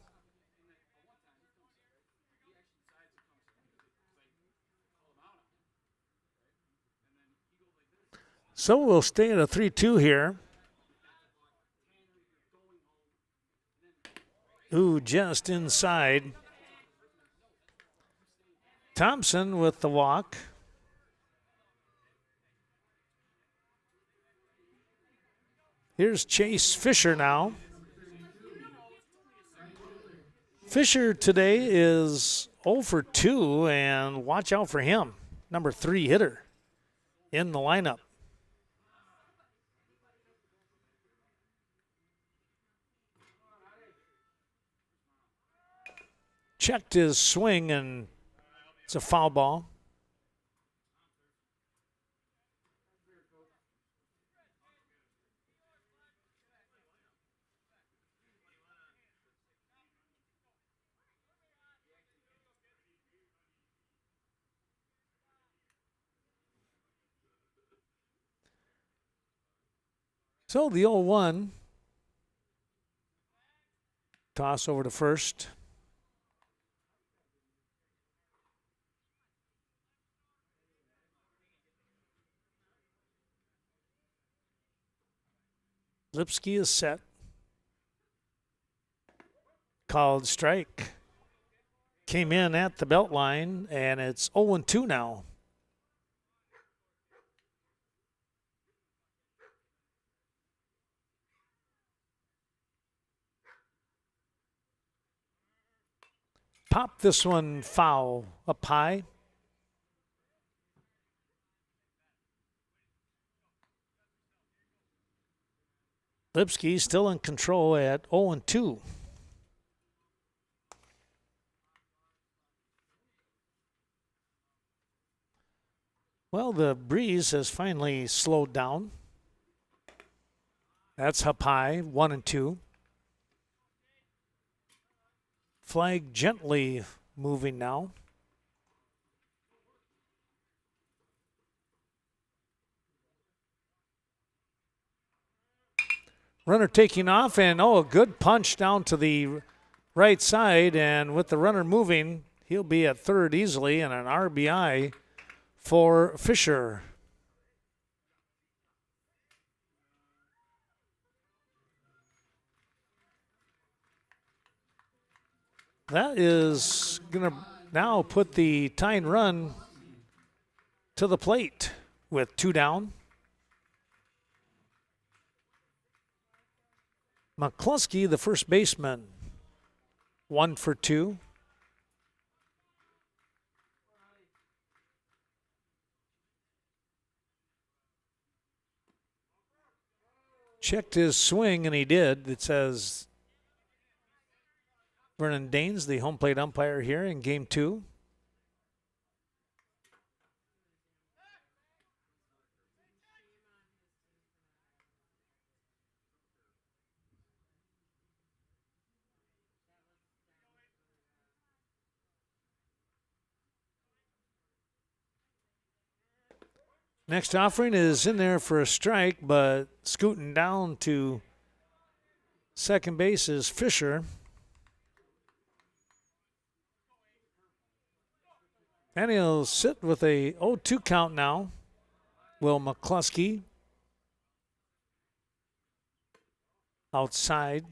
So we'll stay at a 3-2 here. Ooh, just inside. Thompson with the walk. Here's Chase Fisher now. Fisher today is 0 for 2, and watch out for him. Number 3 hitter in the lineup. Checked his swing, and it's a foul ball. So the 0-1. Toss over to first. Lipsky is set. Called strike. Came in at the belt line, and it's 0-2 now. Pop this one foul up high. Lipsky still in control at 0-2. Well, the breeze has finally slowed down. That's up high, 1-2. Flag gently moving now. Runner taking off, and a good punch down to the right side, and with the runner moving, he'll be at third easily, and an RBI for Fisher. That is going to now put the tying run to the plate with 2 down. McCluskey, the first baseman, 1 for 2. Checked his swing, and he did. It says Vernon Daines, the home plate umpire here in game 2. Next offering is in there for a strike, but scooting down to second base is Fisher. And he'll sit with a 0-2 count now. Will McCluskey. Outside.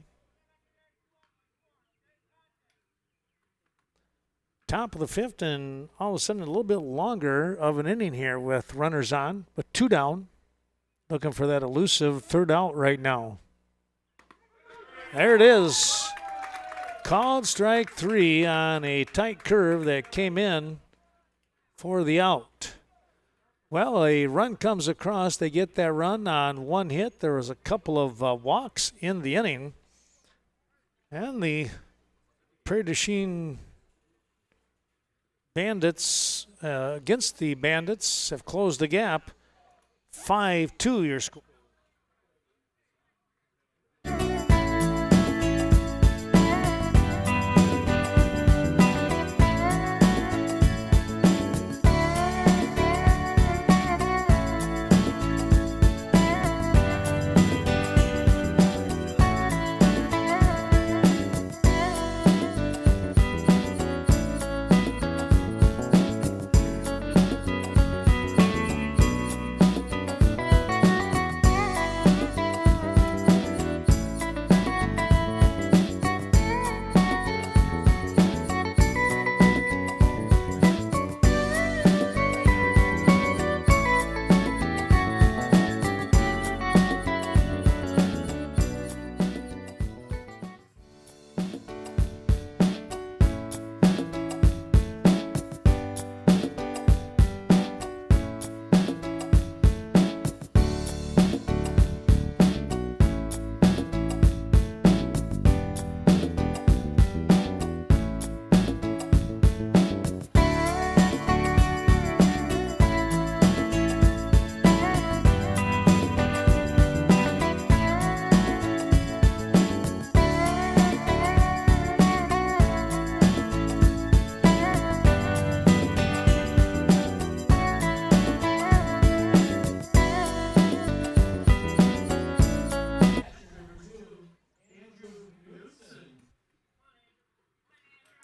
Top of the 5th, and all of a sudden a little bit longer of an inning here with runners on, but 2 down. Looking for that elusive third out right now. There it is. Called strike 3 on a tight curve that came in for the out. Well, a run comes across. They get that run on 1 hit. There was a couple of walks in the inning. And the Prairie du Chien Bandits against the Bandits have closed the gap. 5-2 your score.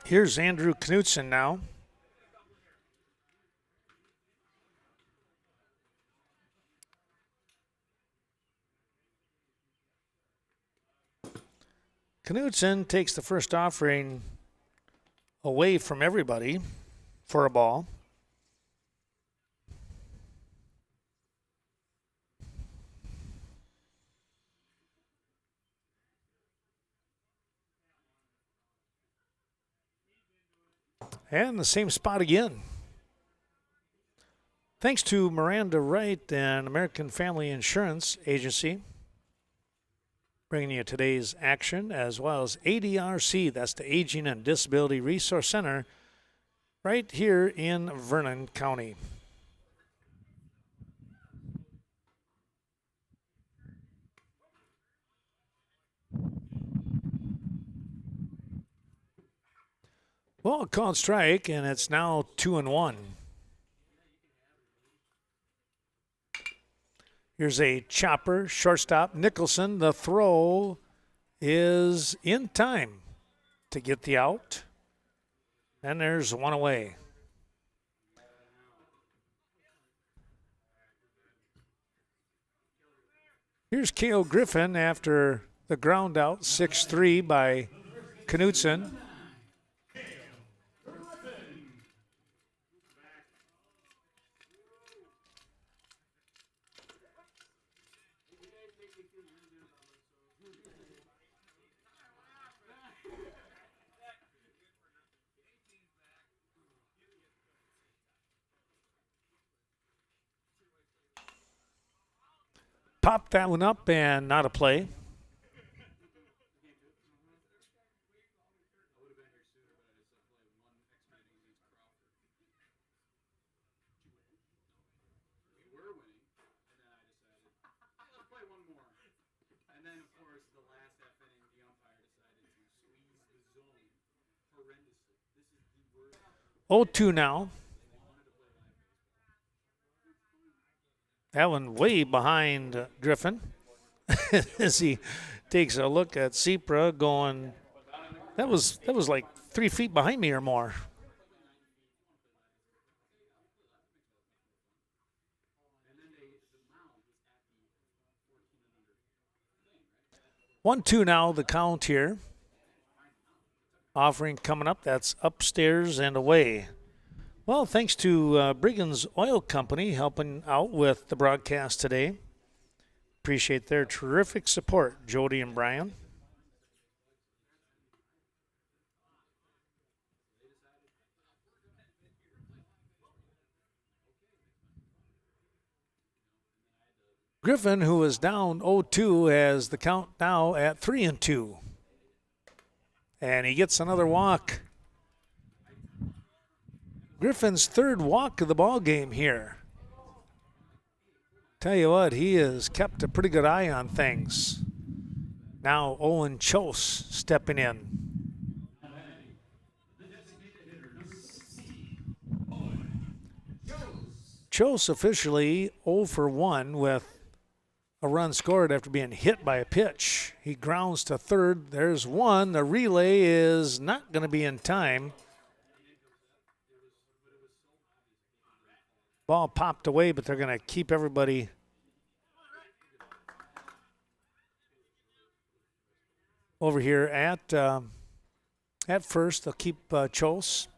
Here's Andrew Knutson now. Knutson takes the first offering away from everybody for a ball. And the same spot again. Thanks to Miranda Wright and American Family Insurance Agency, bringing you today's action, as well as ADRC, that's the Aging and Disability Resource Center, right here in Vernon County. Well, called strike, and it's now 2-1. Here's a chopper, shortstop, Nicholson. The throw is in time to get the out. And there's one away. Here's Cale Griffin after the ground out, 6-3 by Knutson. Popped that one up and not a play. then, of course, the last half inning, the umpire decided to squeeze the zone horrendously. This is the worst. 0-2 now. That one way behind Griffin as he takes a look at Sepra going, that was like 3 feet behind me or more. One, two now, the count here. Offering coming up, that's upstairs and away. Well, thanks to Brigham's Oil Company helping out with the broadcast today. Appreciate their terrific support, Jody and Brian. Griffin, who is down 0-2, has the count now at 3-2. And he gets another walk. Griffin's third walk of the ball game here. Tell you what, he has kept a pretty good eye on things. Now Owen Chose stepping in. Chose officially 0 for 1 with a run scored after being hit by a pitch. He grounds to third. There's one. The relay is not going to be in time. Ball popped away, but they're going to keep everybody over here at first. They'll keep Chose.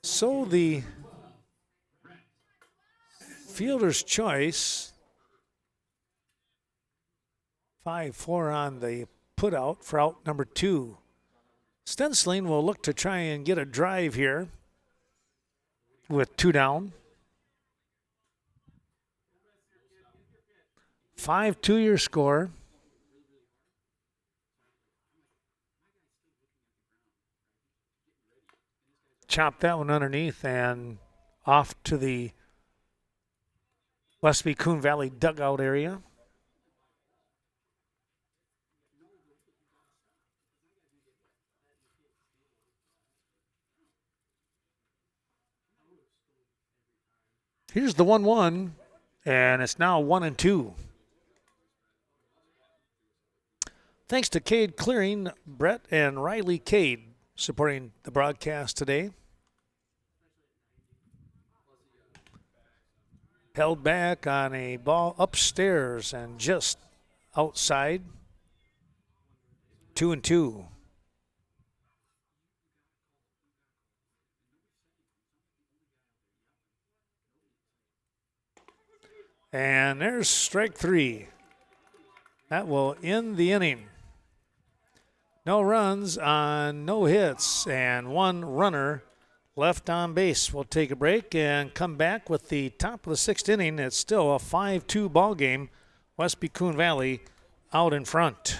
So the fielder's choice, 5-4 on the put out for out number 2. Stensling will look to try and get a drive here with 2 down. 5-2 your score. Chop that one underneath and off to the Westby Coon Valley dugout area. Here's the 1-1, and it's now 1-2. Thanks to Cade Clearing, Brett and Riley Cade supporting the broadcast today. Held back on a ball upstairs and just outside. 2-2. And there's strike 3. That will end the inning. No runs on no hits and 1 runner left on base. We'll take a break and come back with the top of the 6th inning. It's still a 5-2 ball game. Westby Coon Valley out in front.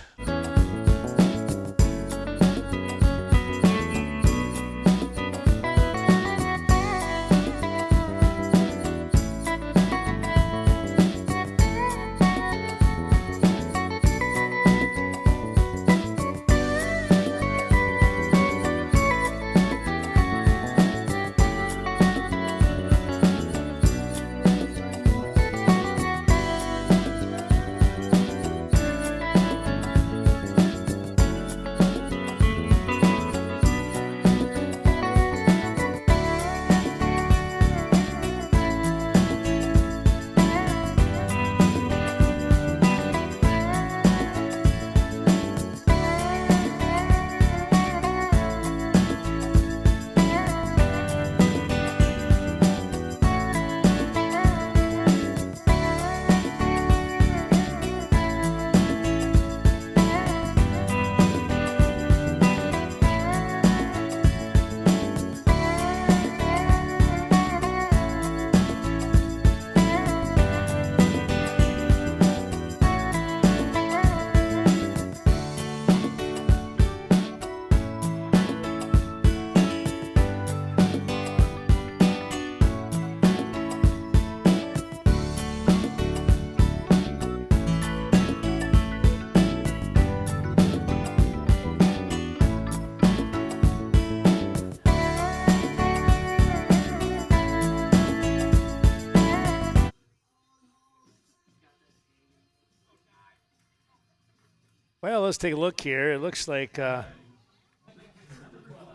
Well, let's take a look here. It looks like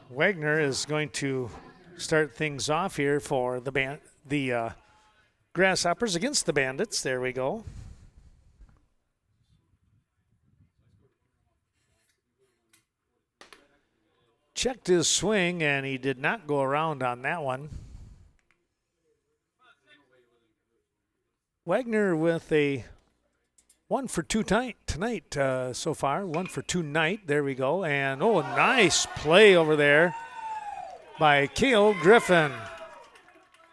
Wagner is going to start things off here for the Grasshoppers against the Bandits. There we go. Checked his swing, and he did not go around on that one. Wagner with a 1 for 2 tonight so far. 1 for 2 night. There we go. And, oh, nice play over there by Cale Griffin.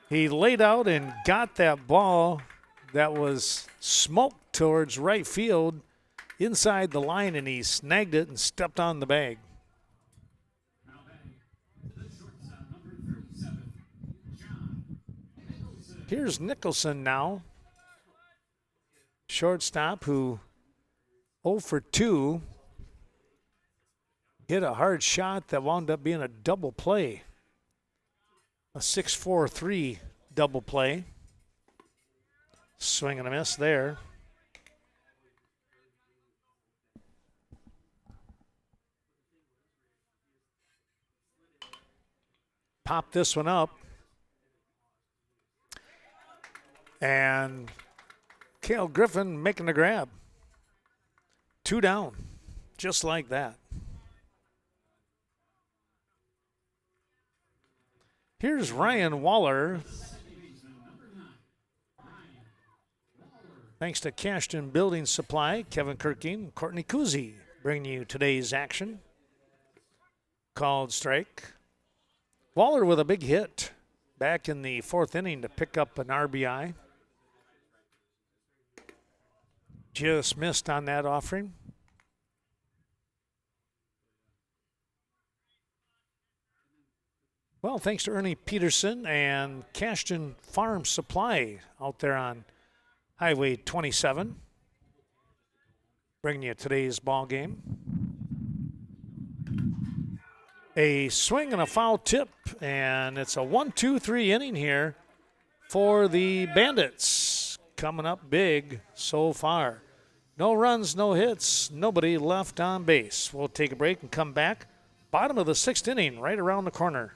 He laid out and got that ball that was smoked towards right field inside the line, and he snagged it and stepped on the bag. Here's Nicholson now. Shortstop who 0 for 2. Hit a hard shot that wound up being a double play. A 6-4-3 double play. Swing and a miss there. Pop this one up. And Cale Griffin making the grab. 2 down, just like that. Here's Ryan Waller. Thanks to Cashton Building Supply, Kevin Kirking, Courtney Kuzi bringing you today's action. Called strike. Waller with a big hit back in the 4th inning to pick up an RBI. Just missed on that offering. Well, thanks to Ernie Peterson and Cashton Farm Supply out there on Highway 27. Bringing you today's ball game. A swing and a foul tip, and it's a 1-2-3 inning here for the Bandits. Coming up big so far. No runs, no hits, nobody left on base. We'll take a break and come back. Bottom of the 6th inning, right around the corner.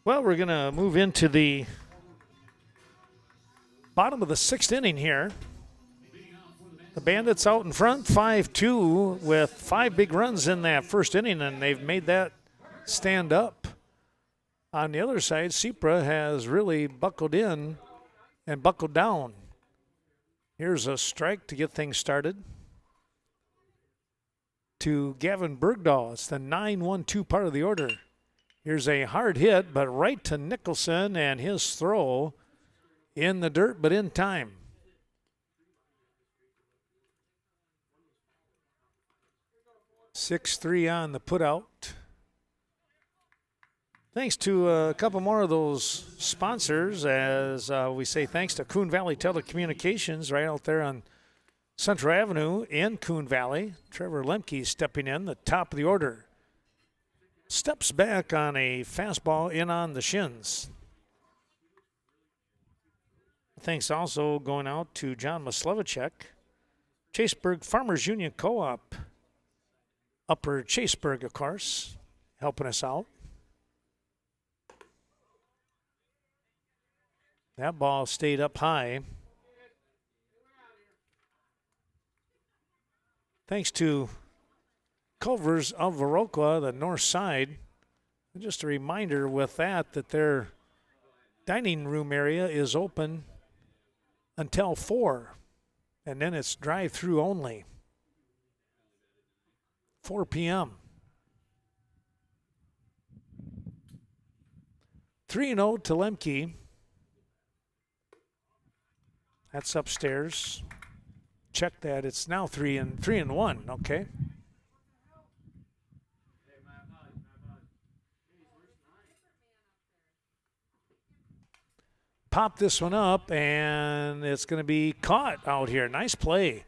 Well, we're going to move into the bottom of the 6th inning here. The Bandits out in front, 5-2, with 5 big runs in that 1st inning, and they've made that stand up. On the other side, Sepra has really buckled in and buckled down. Here's a strike to get things started. To Gavin Bergdahl, it's the 9-1-2 part of the order. Here's a hard hit, but right to Nicholson, and his throw in the dirt, but in time. (6-3) on the putout. Thanks to a couple more of those sponsors, as we say thanks to Coon Valley Telecommunications right out there on Central Avenue in Coon Valley. Trevor Lemke stepping in, the top of the order. Steps back on a fastball in on the shins. Thanks also going out to John Maslevicek, Chaseburg Farmers Union Co-op, Upper Chaseburg, of course, helping us out. That ball stayed up high. Thanks to Culver's of Viroqua, the north side. And just a reminder with that their dining room area is open until 4, and then it's drive-through only. 4 p.m. 3-0 to Lemke. That's upstairs. Check that. It's now 3-1. Okay. Pop this one up, and it's going to be caught out here. Nice play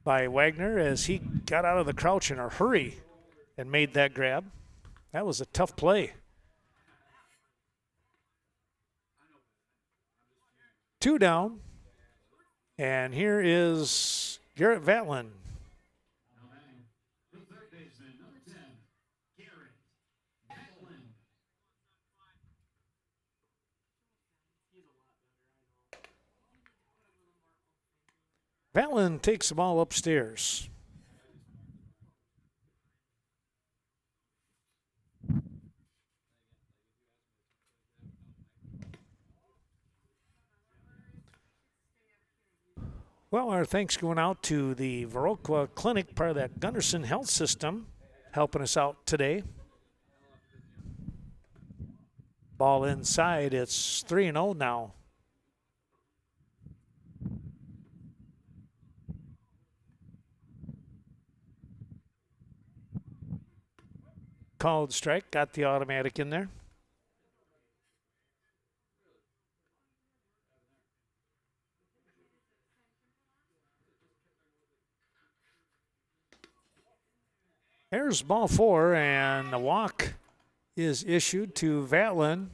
by Wagner as he got out of the crouch in a hurry and made that grab. That was a tough play. 2 down. And here is Garrett Vatlin. Vatlin takes the ball upstairs. Well, our thanks going out to the Viroqua Clinic, part of that Gunderson Health System, helping us out today. Ball inside. It's 3-0 now. Called strike, got the automatic in there. There's ball 4, and the walk is issued to Vatlin.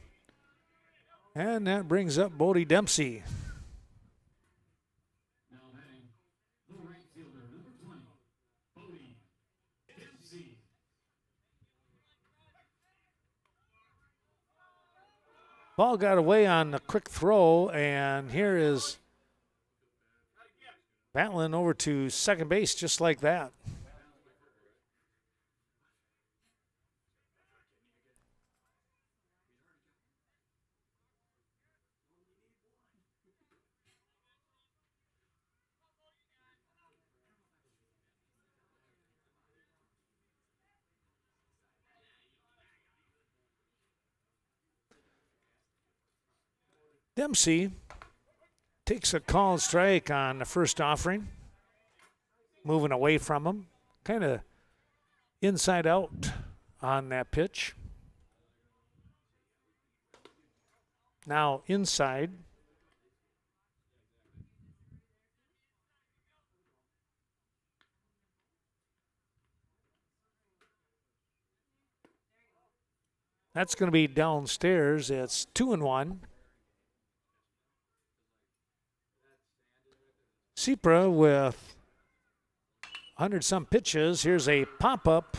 And that brings up Bodie Dempsey. Now batting, the right fielder, number 20, Bodie Dempsey. Ball got away on the quick throw, and here is Vatlin over to second base just like that. Dempsey takes a called strike on the first offering, moving away from him, kind of inside out on that pitch. Now inside. That's going to be downstairs. It's 2-1. Sepra with 100-some pitches. Here's a pop-up,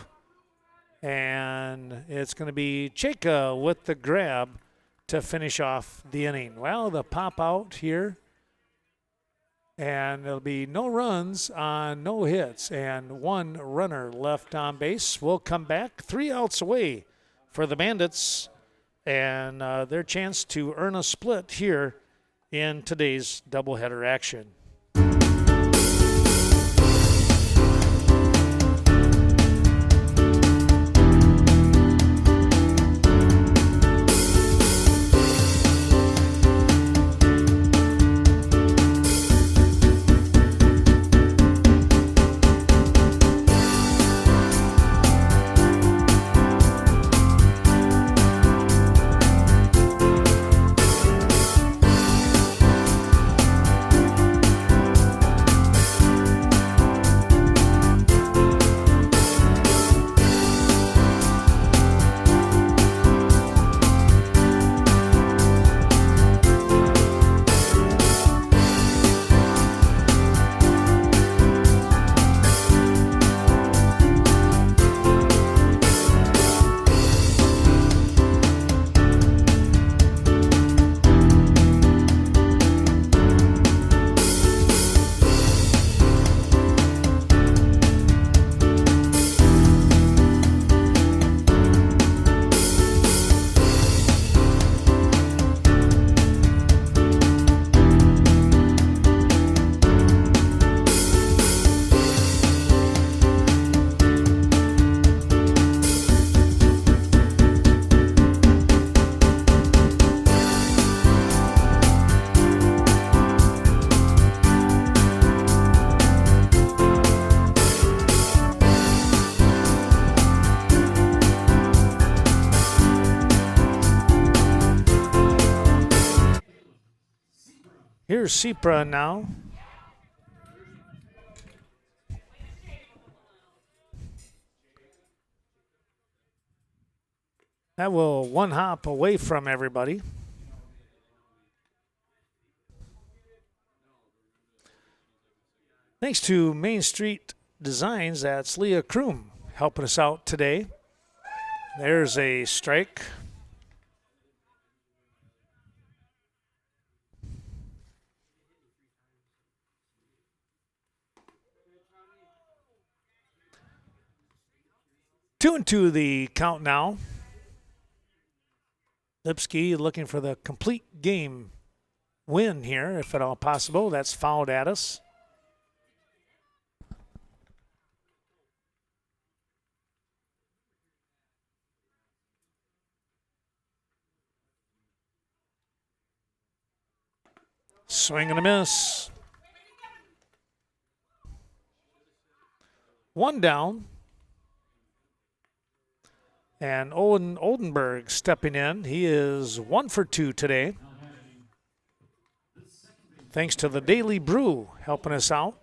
and it's going to be Cheka with the grab to finish off the inning. Well, the pop-out here, and there'll be no runs on no hits, and 1 runner left on base. We'll come back 3 outs away for the Bandits, and their chance to earn a split here in today's doubleheader action. Here's Cipra now. That will one hop away from everybody. Thanks to Main Street Designs, that's Leah Kroom helping us out today. There's a strike. Two and two the count now. Lipsky looking for the complete game win here, if at all possible. That's fouled at us. Swing and a miss. One down. And Owen Oldenburg stepping in. He is 1 for 2 today. Thanks to the Daily Brew helping us out.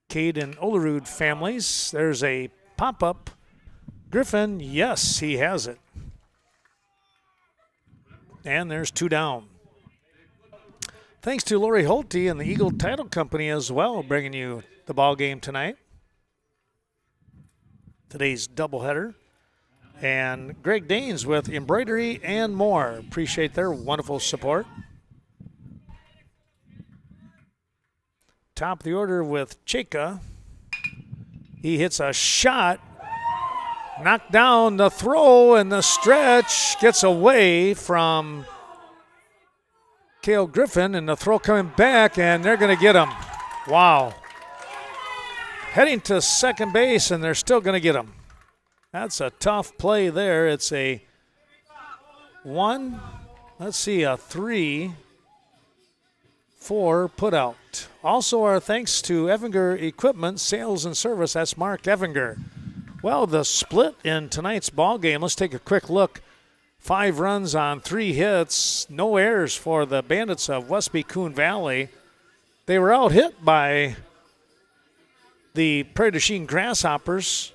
Cade and Olerud families. There's a pop-up. Griffin, yes, he has it. And there's 2 down. Thanks to Lori Holte and the Eagle Title Company as well, bringing you the ball game tonight. Today's doubleheader. And Greg Danes with embroidery and more. Appreciate their wonderful support. Top of the order with Cheka. He hits a shot. Knocked down the throw, and the stretch gets away from Cale Griffin, and the throw coming back, and they're going to get him. Wow. Heading to second base, and they're still going to get him. That's a tough play there. It's a 3-4 put out. Also, our thanks to Evinger Equipment Sales and Service. That's Mark Evinger. Well, the split in tonight's ball game. Let's take a quick look. 5 runs on 3 hits. No errors for the Bandits of Westby Coon Valley. They were out hit by the Prairie Grasshoppers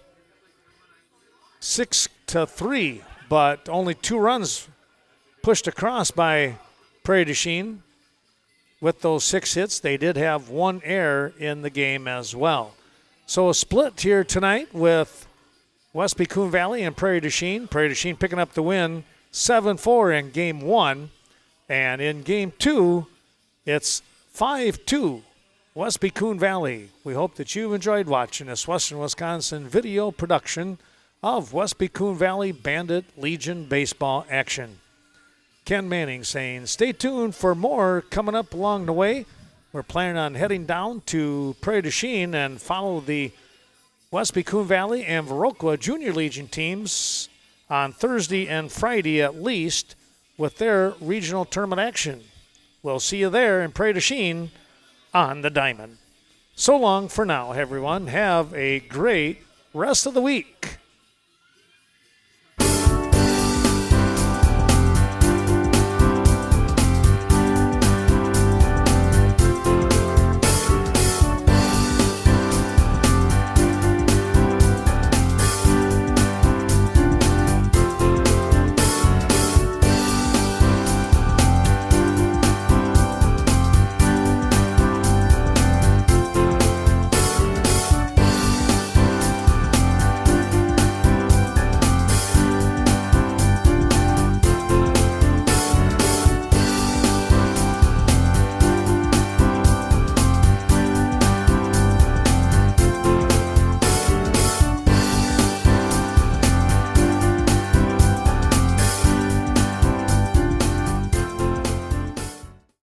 6-3, but only 2 runs pushed across by Prairie. With those 6 hits, they did have 1 error in the game as well. So a split here tonight with Westby Coon Valley and Prairie du Chien. Prairie du Chien picking up the win 7-4 in game 1. And in game 2, it's 5-2 Westby Coon Valley. We hope that you've enjoyed watching this Western Wisconsin video production of Westby Coon Valley Bandit Legion baseball action. Ken Manning saying, stay tuned for more coming up along the way. We're planning on heading down to Prairie du Chien and follow the Westby Coon Valley and Viroqua Junior Legion teams on Thursday and Friday at least with their regional tournament action. We'll see you there in Prairie du Chien on the diamond. So long for now, everyone. Have a great rest of the week.